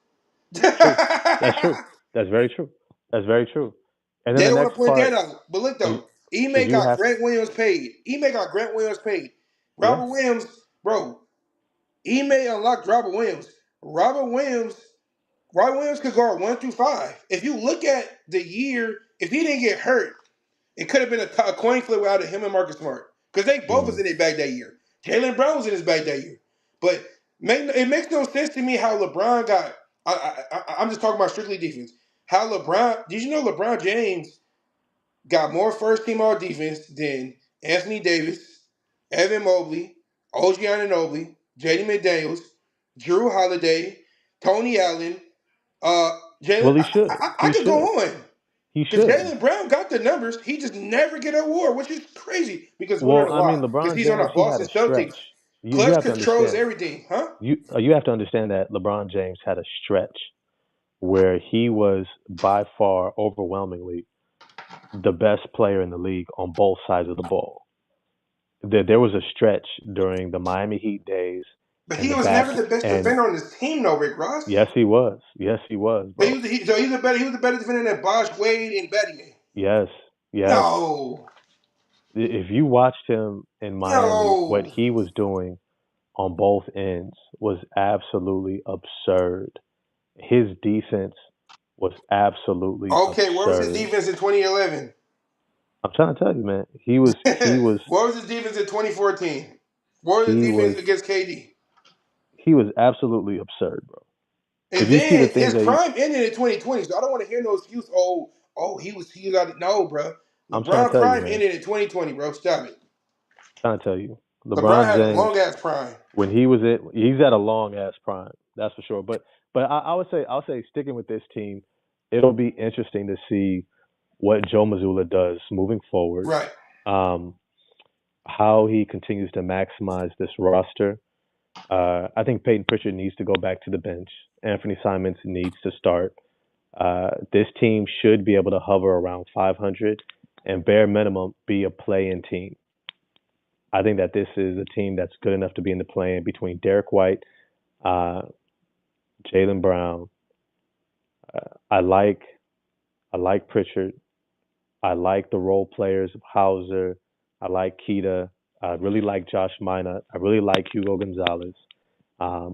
they
true. That's true. That's very true. That's very true. And then the
don't want
next
to point that
part
out. But look
is
though, Ime
you
got
have
Grant Williams paid. Ime got Grant Williams paid.
yeah.
Robert Williams, bro. Ime unlocked Robert Williams. Robert Williams, Robert Williams could guard 1 through 5. If you look at the year, if he didn't get hurt, it could have been a coin flip out of him and Marcus Smart because they both was
Mm.
in his bag that year. Jaylen Brown was in his bag that year, but it makes no sense to me how LeBron got. I'm just talking about strictly defense. How LeBron? Did you know LeBron James got more first team all defense than Anthony Davis, Evan Mobley, OG Anunoby, J.D. McDaniels, Drew Holiday, Tony Allen, uh, Jalen.
Well, he should.
I
He
could go
should.
on.
He
Because
should.
Jaylen Brown got the numbers, he just never get an award, which is crazy. Because we
Well,
learned a
I mean,
lot. Because
LeBron
he's on a
James, he had
Boston
a stretch.
Celtics.
You
Clutch
have to
controls
understand.
everything, huh?
You have to understand that LeBron James had a stretch where he was by far overwhelmingly the best player in the league on both sides of the ball. There was a stretch during the Miami Heat days
But
and
he
the
was
back
never the best
and
defender on his team, though, Rick Ross.
yes, he was. Yes, he was,
So
bro.
he was a better defender than Bosh, Wade, and Battier.
Yes, yes.
No,
If you watched him in Miami, what
no.
he was doing on both ends was absolutely absurd. His defense was absolutely
Okay, where was his
absurd.
defense in 2011?
I'm trying to tell you, man.
Where was his defense in 2014? Where was his
He
defense
was
against KD?
he was absolutely absurd, bro. If
And
you see the
then
things
his
that
prime ended in 2020. So I don't want to hear no excuse. Oh, he got it. No, bro.
I'm trying to
LeBron
tell you,
prime
man.
ended in 2020, bro. Stop it.
Trying to tell you,
LeBron
LeBron
had a
James,
long ass prime.
when he was in, he's at a long ass prime. That's for sure. But I would say I'll say sticking with this team, it'll be interesting to see what Joe Mazzulla does moving forward.
Right.
Um, how he continues to maximize this roster. I think Peyton Pritchard needs to go back to the bench. Anthony Simons needs to start. This team should be able to hover around 500 and bare minimum be a play-in team. I think that this is a team that's good enough to be in the play-in between Derek White, uh, Jaylen Brown. I like Pritchard. I like the role players of Hauser. I like Keita. I really like Josh Minot. I really like Hugo Gonzalez.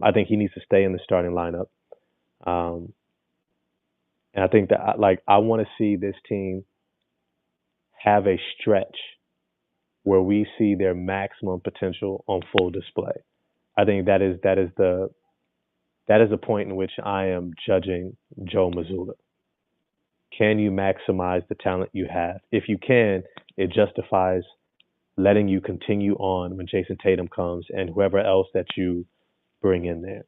I think he needs to stay in the starting lineup. Um, and I think that like I want to see this team have a stretch where we see their maximum potential on full display. I think that is a point in which I am judging Joe Mazzulla. Can you maximize the talent you have? If you can, it justifies letting you continue on when Jason Tatum comes and whoever else that you bring in there.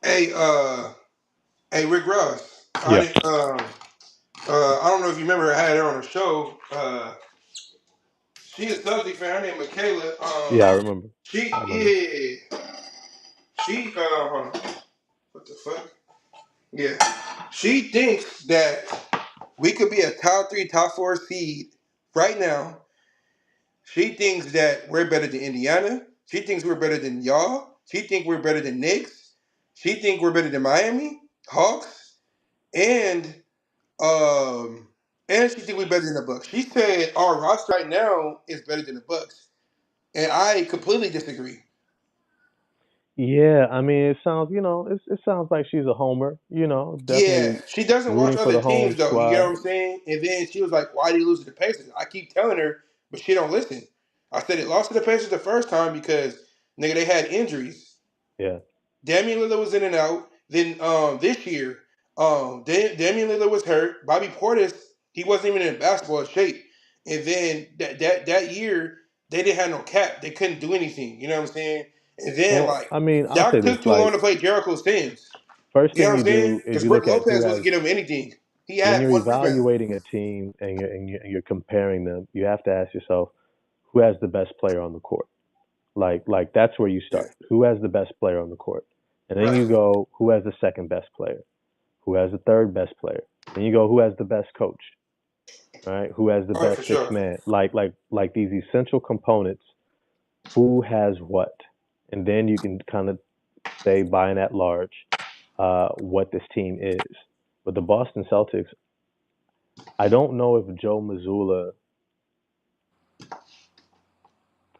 Hey, hey, Rick Ross. I
Yeah,
didn't. I don't know if you remember. I had her on the show. She a Celtic fan. Her name Michaela.
yeah, I remember.
She
I remember.
yeah. She hold on. What the fuck? Yeah. She thinks that we could be a top three, top four seed right now. She thinks that we're better than Indiana. She thinks we're better than y'all. She thinks we're better than Knicks. She thinks we're better than Miami Hawks, and um, and she thinks we're better than the Bucks. She said our roster right now is better than the Bucks, and I completely disagree.
Yeah, I mean, it sounds, it sounds like she's a homer.
Yeah,
Definitely
she doesn't watch
rooting for
other
the home
teams though. You get what
squad.
I'm saying? And then she was like, "Why did you lose to the Pacers?" I keep telling her, but she don't listen. I said it lost to the Pacers the first time because nigga they had injuries.
Yeah.
Damian Lillard was in and out. Then this year, Damian Lillard was hurt. Bobby Portis, he wasn't even in basketball shape. And then that year, they didn't have no cap. They couldn't do anything. You know what I'm saying? And then
Well,
like
I mean, I'll say
Doc
this:
took too long
like,
to play Jericho Sims.
first
You know
thing
what
you
I'm saying?
do is
Because
you
Brooke
look at who
Lopez
has
wasn't getting him anything. He
when
had
you're
one rebound.
evaluating a team and you're comparing them, you have to ask yourself who has the best player on the court. Like that's where you
Yeah.
start. Who has the best player on the court, and then
Right.
you go who has the second best player, who has the third best player. Then you go who has the best coach, right? Who has the
All right,
best
for
six
sure.
man? Like these essential components. Who has what, and then you can kind of say by and at large what this team is. But the Boston Celtics, I don't know if Joe Mazzulla.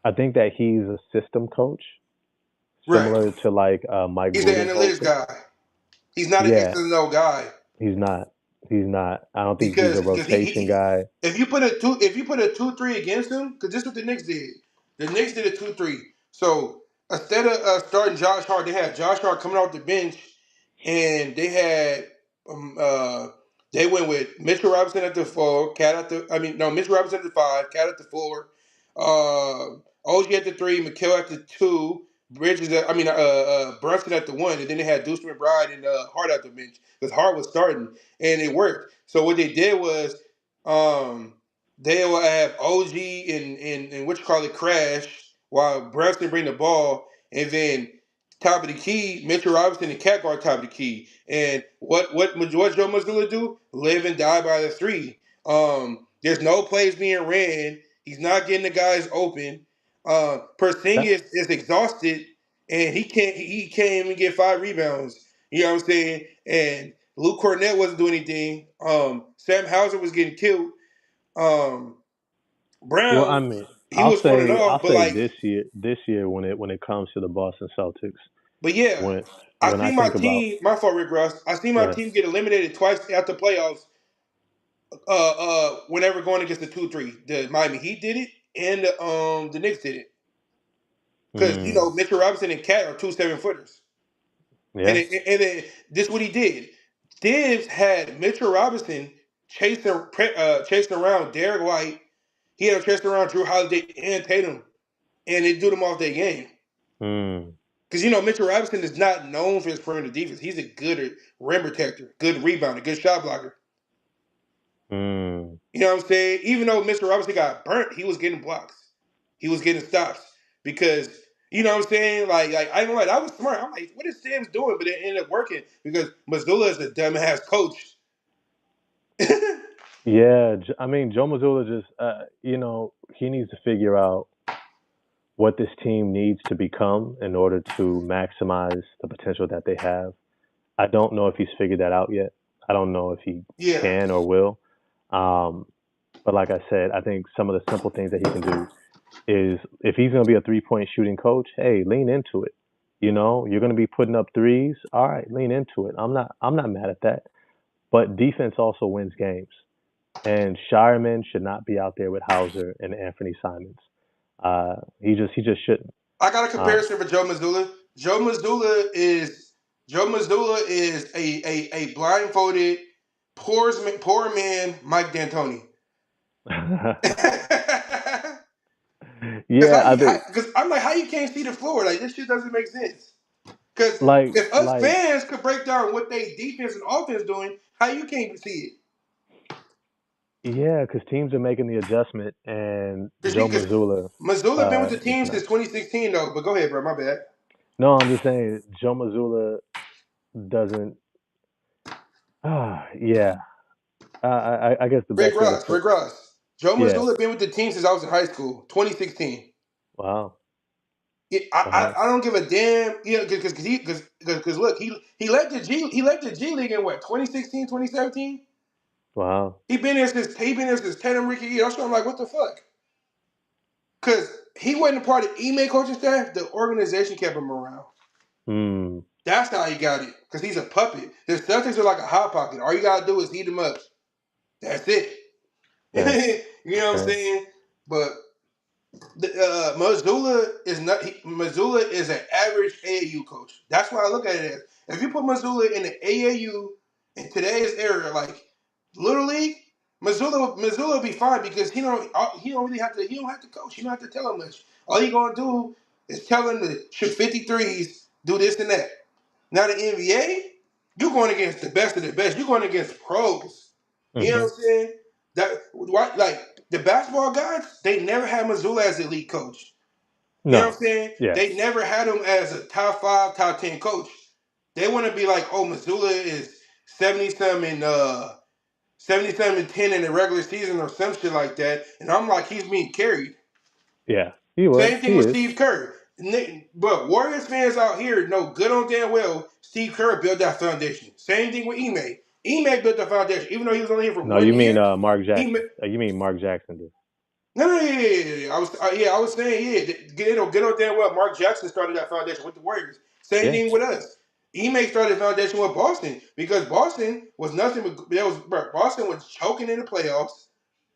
I think that he's a system coach,
Right.
similar to like Mike
He's the
Budenholzer.
analytics guy. He's not an X
Yeah,
and O guy.
he's not. He's not. I don't think he's a
Because
rotation guy.
if you put a 2-3 against him, because this is what the Knicks did. The Knicks did a 2-3. So instead of starting Josh Hart, they had Josh Hart coming off the bench, and they had um, uh, they went with Mitchell Robinson at the four, Cat at the I mean no Mitchell Robinson at the five, Cat at the four, OG at the three, McHale at the two, Bridges at, Brunson at the one, and then they had Deuce McBride and Hart at the bench because Hart was starting and it worked. So what they did was um, they will have OG and what you call it crash while Brunson bring the ball, and then top of the key, Mitchell Robinson and Cat guard top of the key. And what Joe Mazzulla do? Live and die by the three. There's no plays being ran. He's not getting the guys open.
That
Porzingis is exhausted, and he can't even get 5 rebounds. You know what I'm saying? And Luke Cornett wasn't doing anything. Sam Hauser was getting killed. Um,
well, I
Brown,
mean,
he was on and
I'll
off, but
say
like,
this year when it comes to the Boston Celtics,
but yeah,
when
I
when I
see my
think about
team. My fault, Rick Ross. I see
go
my
ahead.
team get eliminated twice after playoffs. Whenever going against the 2-3, the Miami Heat did it, and the Knicks did it because
Mm,
Mitchell Robinson and Cat are 2 7-footers,
yeah.
and then this is what he did. Dibbs had Mitchell Robinson chasing around Derek White. He had him chasing around Drew Holiday and Tatum, and they do them off their game.
Mm,
Because Mitchell Robinson is not known for his perimeter defense. He's a good rim protector, good rebounder, good shot blocker.
mm.
You know what I'm saying? Even though Mr. Robinson got burnt, he was getting blocks. He was getting stops because you know what I'm saying. Like I don't like. I was smart. I'm like, what is Sam's doing? But it ended up working because Missoula is a dumbass coach.
Yeah, I mean, Joe Mazzulla just, he needs to figure out what this team needs to become in order to maximize the potential that they have. I don't know if he's figured that out yet. I don't know if he
Yeah,
can or will. Um, but like I said, I think some of the simple things that he can do is if he's going to be a 3 point shooting coach, hey, lean into it. You know, you're going to be putting up threes. All right, lean into it. I'm not mad at that. But defense also wins games. And Shireman should not be out there with Hauser and Anthony Simons. He just shouldn't.
I got a
Uh,
comparison for Joe Mazzulla. Joe Mazzulla is a blindfolded poor man Mike D'Antoni. Because
yeah, I think
I'm like, how you can't see the floor? Like this shit doesn't make sense. Because
like
if us
like
fans could break down what they defense and offense doing, how you can't see it?
yeah, because teams are making the adjustment, and Joe
Because
Mazzulla
Mazzulla been with the
is
team since
not.
2016 though. But go ahead, bro. My bad.
No, I'm just saying Joe Mazzulla doesn't. Yeah, I guess the best way to put.
Rick Ross. Joe
Yeah.
Mazzulla been with the team since I was in high school, 2016.
Wow.
I
Wow.
don't give a damn, you know, because look, he left the G League in what 2016, 2017.
Wow.
He been there since Tatum Ricky year. That's why I'm like, what the fuck? Because he wasn't a part of email coaching staff. The organization kept him around.
Hmm.
That's how he got it. Because he's a puppet. The Celtics are like a hot pocket. All you gotta do is heat him up. That's it.
Okay.
You know what I'm
Okay.
saying? But Missoula is an average AAU coach. That's why I look at it as. If you put Missoula in the AAU in today's era, like Little League, Missoula will be fine because he don't have to coach. He don't have to tell him much. All he gonna do is tell him to shoot 53s, do this and that. Now the NBA, you're going against the best of the best. You're going against pros. You know
Hmm.
what I'm saying? That why like the basketball guys, they never had Missoula as the lead coach. You know what
No.
I'm saying?
Yeah.
They never had him as a top five, top 10 coach. They want to be like, oh, Missoula is 70 something, 70 something 10 in the regular season or some shit like that. And I'm like, he's being carried.
Yeah. He was.
Same thing
He
with
is.
Steve Kerr. But Warriors fans out here know good on damn well Steve Kerr built that foundation. Same thing with Ime. Ime built the foundation. Even though he was only here for
No,
one
you mean
year,
Mark
he
Jackson. You mean Mark Jackson did.
no, no, yeah. I was saying, get on damn well. Mark Jackson started that foundation with the Warriors. Same
Yeah.
thing with us. Ime started the foundation with Boston because Boston was nothing but Boston was choking in the playoffs.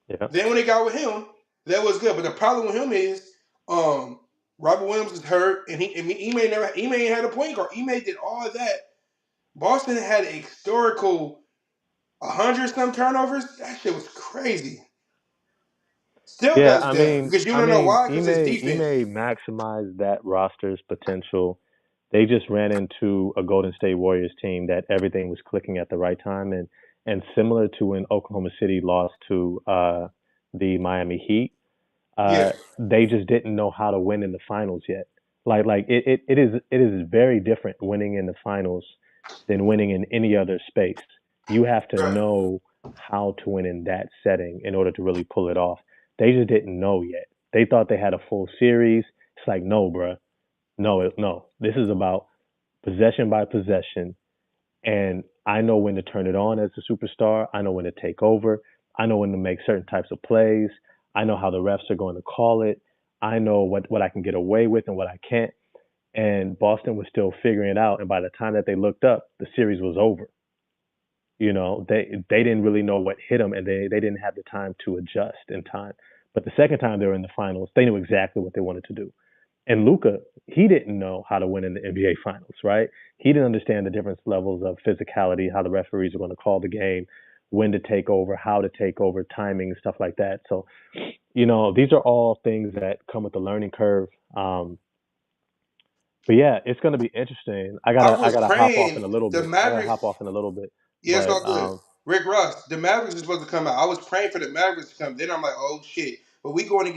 Yeah.
Then when they got with him, that was good. But the problem with him is, um, Robert Williams is hurt, and Ime ain't had a point guard. Ime did all of that. Boston had a historical 100 some turnovers. That shit was crazy. Still
Yeah.
does that because you
I
don't know
mean,
why because it's defense.
maximized that roster's potential. They just ran into a Golden State Warriors team that everything was clicking at the right time, and similar to when Oklahoma City lost to the Miami Heat,
Yeah,
they just didn't know how to win in the finals yet. It is very different winning in the finals than winning in any other space. You have to
right.
know how to win in that setting in order to really pull it off. They just didn't know yet. They thought they had a full series. It's like, no, bruh. No. This is about possession by possession, and I know when to turn it on as a superstar. I know when to take over. I know when to make certain types of plays. I know how the refs are going to call it. I know what I can get away with and what I can't. And Boston was still figuring it out. And by the time that they looked up, the series was over. You know, they didn't really know what hit them, and they didn't have the time to adjust in time. But the second time they were in the finals, they knew exactly what they wanted to do. And Luca, he didn't know how to win in the NBA Finals, right? He didn't understand the different levels of physicality, how the referees are going to call the game, when to take over, how to take over, timing, stuff like that. So, these are all things that come with the learning curve. But yeah, it's going to be interesting.
I
I
was
gotta hop off in
praying
a little
the
bit. I gotta
Mavericks.
hop off in a little bit.
Yeah, it's
But
all good. Rick Ross, the Mavericks is supposed to come out. I was praying for the Mavericks to come. Then I'm like, oh shit. But we went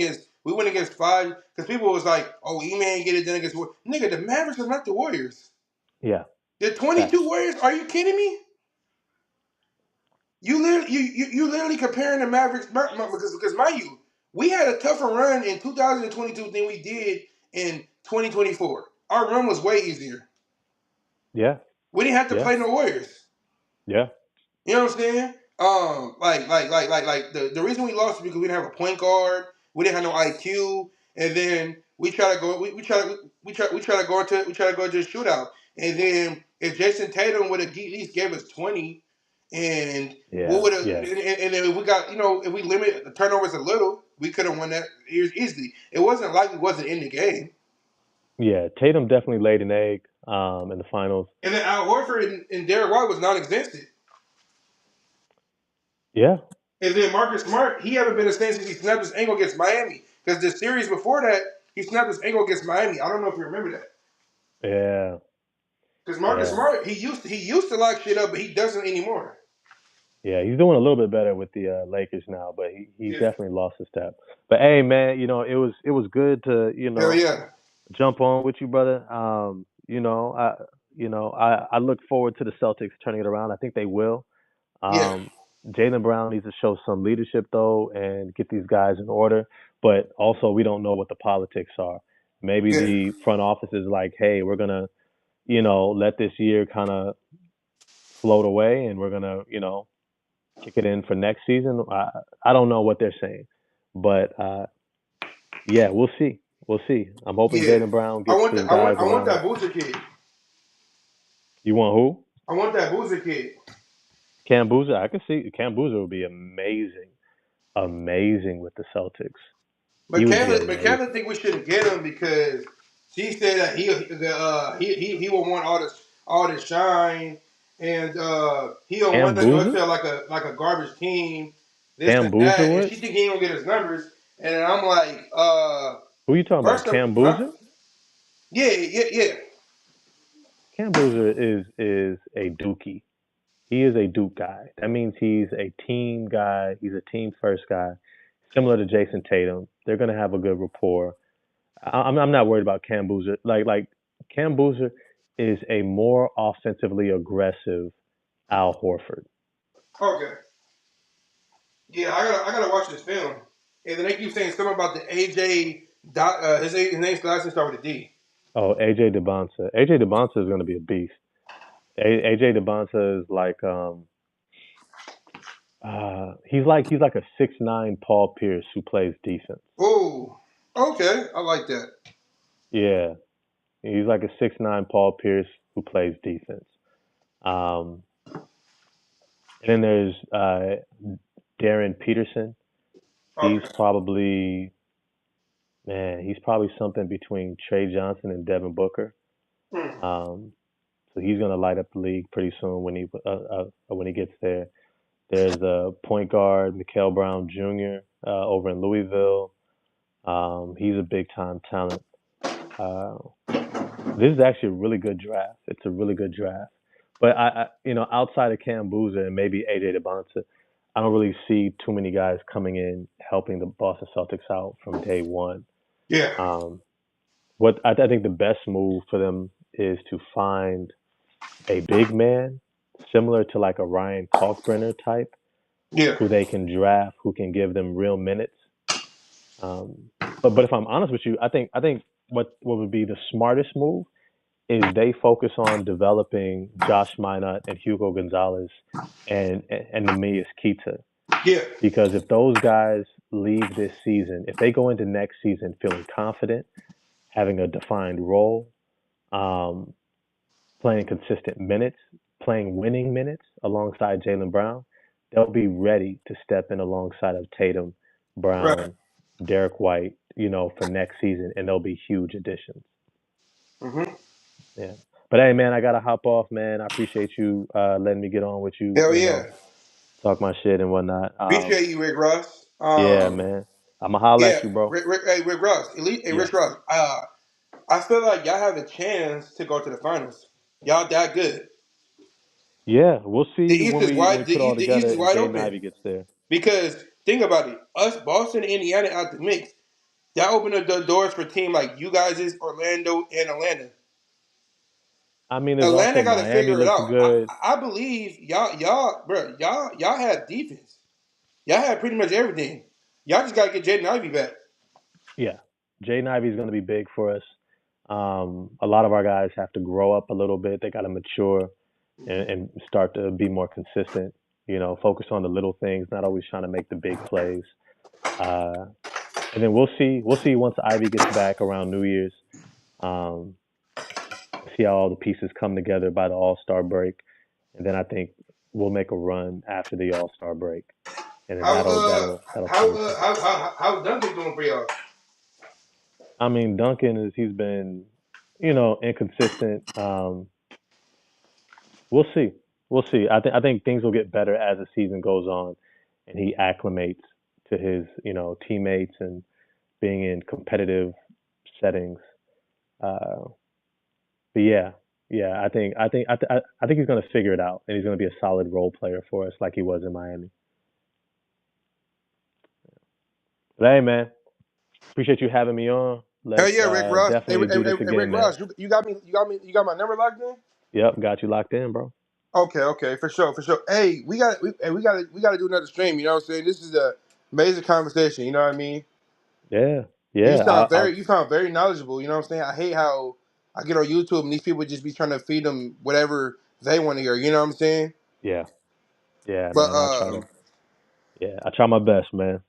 against five because people was like, oh, E man get it done against nigga. The Mavericks are not the Warriors.
yeah,
The
facts.
22 Warriors. Are you kidding me? You literally comparing the Mavericks because mind you, we had a tougher run in 2022 than we did in 2024. Our run was way easier.
Yeah,
We didn't have to
yeah,
play no Warriors.
yeah.
You know what I'm saying? The reason we lost is because we didn't have a point guard, we didn't have no IQ, and then we try to go, we try to go to a shootout, and then if Jason Tatum would have at least gave us 20, and we
Yeah,
would have,
yeah,
and then if we got, if we limit the turnovers a little, we could have won that easily. It wasn't like we wasn't in the game.
yeah. Tatum definitely laid an egg in the finals.
And then Al Horford and Derek White was non-existent.
Yeah,
And then Marcus Smart, he haven't been the same since he snapped his ankle against Miami. Because the series before that, he snapped his ankle against Miami. I don't know if you remember that.
yeah,
Because Marcus
yeah,
Smart, he used to lock shit up, but he doesn't anymore.
yeah. He's doing a little bit better with the Lakers now, but he's
Yeah.
definitely lost a step. But hey, man, it was good to
Hell yeah.
jump on with you, brother. I look forward to the Celtics turning it around. I think they will.
Yeah.
Um, Jaylen Brown needs to show some leadership though and get these guys in order. But also, we don't know what the politics are. Maybe
Yeah.
the front office is like, hey, we're gonna, let this year kind of float away, and we're gonna, kick it in for next season. I don't know what they're saying, but yeah, we'll see. We'll see. I'm hoping
Yeah.
Jaylen Brown
I
gets
want
his
that. I
guys
want. I want
around.
that Boozer kid.
You want who?
I want that Boozer kid.
Cam Boozer. I can see Cam Boozer would be amazing, amazing with the Celtics. He
But
would be
Kevin
amazing.
think we shouldn't get him because she said that he will want all the shine, and he don't want
Cam
to go
Boozer?
to like a garbage team, this
Cam
and
Boozer
that, and
would?
she think he ain't gonna get his numbers, and I'm like,
Who you talking about?
first of,
Cam
huh?
Boozer?
Yeah, yeah, yeah.
Cam Boozer is a Dookie. He is a Duke guy. That means he's a team guy. He's a team first guy, similar to Jason Tatum. They're gonna have a good rapport. I'm not worried about Cam Boozer. Like Cam Boozer is a more offensively aggressive Al Horford.
Okay, yeah. I gotta watch this film, and then they keep saying something about the AJ. His name's last name start with a D.
Oh, AJ DeBonsa. AJ DeBonsa is gonna be a beast. AJ DeBonsa is like he's like a 6'9" Paul Pierce who plays defense.
Oh, okay. I like that.
Yeah, he's like a 6'9" Paul Pierce who plays defense. Um, and then there's Darren Peterson. He's
Okay.
probably he's probably something between Trey Johnson and Devin Booker.
Hmm.
Um, so he's gonna light up the league pretty soon when he gets there. There's a point guard, Mikael Brown Jr. Over in Louisville. He's a big time talent. Uh, this is actually a really good draft. It's a really good draft. But outside of Cam Boozer and maybe AJ DeBonta, I don't really see too many guys coming in helping the Boston Celtics out from day one.
Yeah.
Um, what I think the best move for them is to find a big man similar to like a Ryan Kalkbrenner type
Yeah.
who they can draft, who can give them real minutes. But if I'm honest with you, I think what would be the smartest move is they focus on developing Josh Minot and Hugo Gonzalez and Namias Keita.
Yeah.
Because if those guys leave this season, if they go into next season feeling confident, having a defined role, um, playing consistent minutes, playing winning minutes alongside Jaylen Brown, they'll be ready to step in alongside of Tatum,
Right.
Brown, Derek White, for next season, and they'll be huge additions.
Mm-hmm.
Yeah. But hey, man, I gotta hop off, man. I appreciate you letting me get on with you.
Hell yeah.
Talk my shit and whatnot.
Appreciate you, Rick Ross.
Yeah, man. I'ma holler
Yeah,
at you, bro.
Rick Ross, Elite, hey,
Yeah.
Rich Ross. I feel like y'all have a chance to go to the finals. Y'all that good.
Yeah, we'll
The
see
East
when
is
we
wide.
put it all
The East
together
is
and
wide
Jaden
open.
Ivey gets there.
Because think about it, us Boston, Indiana out the mix. That opened up the doors for team like you guys is Orlando and Atlanta.
I mean, there's also
Atlanta got to
Miami
figure it
looks
out.
good.
I believe y'all have defense. Y'all have pretty much everything. Y'all just got to get Jaden Ivey back.
Yeah. Jaden Ivey's gonna be big for us. A lot of our guys have to grow up a little bit. They gotta mature and start to be more consistent, focus on the little things, not always trying to make the big plays. Uh, and then we'll see once Ivy gets back around New Year's. Um, see how all the pieces come together by the All Star break, and then I think we'll make a run after the All Star break, and then
How
that'll set us up.
how Duncan doing for y'all?
I mean, Duncan he's been, inconsistent. We'll see. We'll see. I think things will get better as the season goes on, and he acclimates to his teammates and being in competitive settings. Uh, but I think he's going to figure it out, and he's going to be a solid role player for us, like he was in Miami. But hey, man, appreciate you having me on.
Hell
Let's
yeah, Rick Ross.
definitely do this
Hey,
again,
Rick
man.
Ross, you got my number locked in?
Yep, got you locked in, bro.
Okay, for sure, for sure. Hey, we got to do another stream. You know what I'm saying? This is a amazing conversation. You know what I mean?
Yeah, yeah. I'll
You sound very knowledgeable. You know what I'm saying? I hate how I get on YouTube and these people just be trying to feed them whatever they want to hear. You know what I'm saying?
yeah, yeah,
But
man. I try my best, man.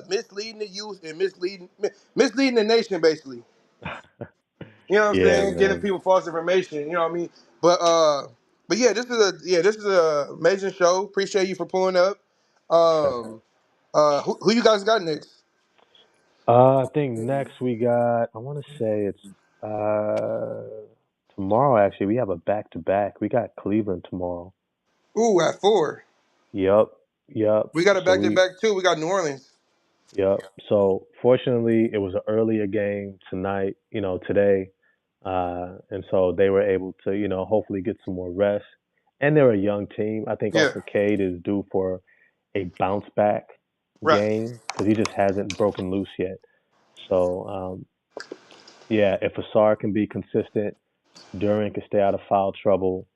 misleading the youth and misleading the nation basically. You know what I'm
Yeah,
saying? Giving
man.
people false information. You know what I mean? But uh, but yeah, this is a amazing show. Appreciate you for pulling up.
Yes, sir.
Um, who you guys got next?
I think next we got. I want to say it's tomorrow. Actually, we have a back to back. We got Cleveland tomorrow.
Ooh, at 4.
Yep, yep.
We got a
So
back to back too. We got New Orleans.
yep. So fortunately, it was an earlier game tonight. Today, and so they were able to, hopefully get some more rest. And they're a young team. I think
Yeah,
also Cade is due for a bounce back
right.
game because he just hasn't broken loose yet. So yeah, if Ausar can be consistent, Duren can stay out of foul trouble.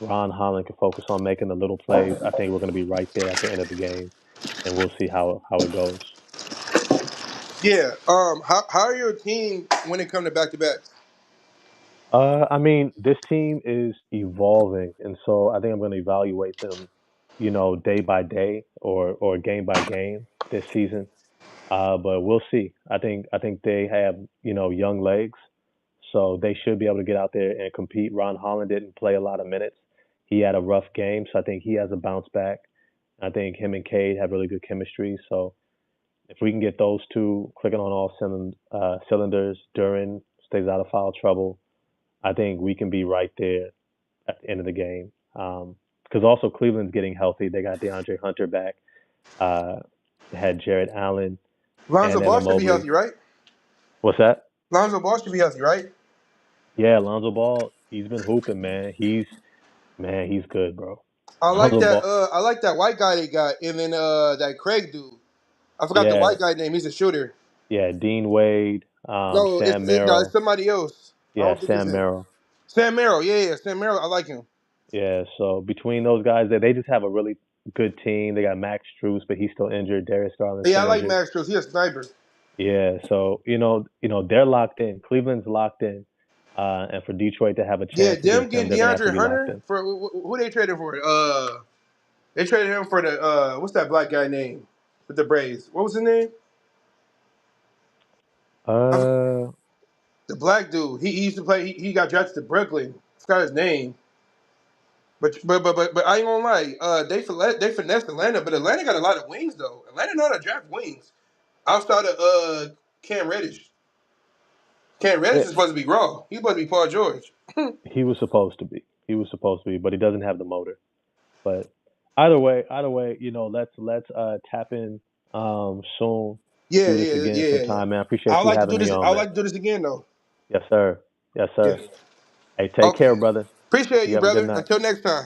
Ron Holland can focus on making the little plays. I think we're going to be right there at the end of the game, and we'll see how it goes.
Yeah. How are your team when it comes to back to backs?
I mean, this team is evolving, and so I think I'm going to evaluate them, day by day or game by game this season. But we'll see. I think they have young legs, so they should be able to get out there and compete. Ron Holland didn't play a lot of minutes. He had a rough game, so I think he has a bounce back. I think him and Cade have really good chemistry. So if we can get those two clicking on all cylinders, Duren stays out of foul trouble. I think we can be right there at the end of the game. Because also Cleveland's getting healthy. They got DeAndre Hunter back. Uh, they had Jared Allen
Lonzo
and
Ball
Evan
should be
Mobley.
healthy, right?
What's that?
Lonzo Ball should be healthy, right?
Yeah, Lonzo Ball. He's been hooping, man. He's good, bro.
I like
Lonzo
that.
Ball.
I like that white guy they got, and then that Craig dude. I forgot the
Yeah,
white guy name. He's a shooter.
yeah. Dean Wade,
No,
Sam
no, it's
Merrill.
somebody else. I
Yeah,
don't think it's
Sam
him.
Merrill.
Sam Merrill. Yeah, Sam Merrill. I like him.
Yeah. So between those guys, they just have a really good team. They got Max Strus, but he's still injured. Darius Garland's
Yeah,
still
I like
injured.
Max Strus. He's a sniper.
Yeah. So they're locked in. Cleveland's locked in. And for Detroit to have a
Yeah,
chance
them
against them,
getting
they're gonna have to
DeAndre
be locked
Hunter
in.
for who they traded for? They traded him for the what's that black guy name with the Braves? What was his name? I,
Uh,
the black dude. He used to play. He got drafted to Brooklyn. I forgot his name. But I ain't gonna lie. They finessed Atlanta, but Atlanta got a lot of wings though. Atlanta know how to draft wings. Outside of Cam Reddish. Cam Reddish
yeah,
is supposed to be raw. He's supposed to be Paul George.
he was supposed to be. He was supposed to be, but he doesn't have the motor. But either way, let's tap in soon.
Yeah,
Do this
yeah,
again
yeah, yeah, yeah.
sometime, man. I appreciate
I
you
like to do
having me
this.
on,
I
man.
like to do this again though.
Yes, sir. Yes,
Yeah.
sir. Hey, take care,
Okay.
brother.
Appreciate
You
you,
have a good
brother.
night.
Until next time.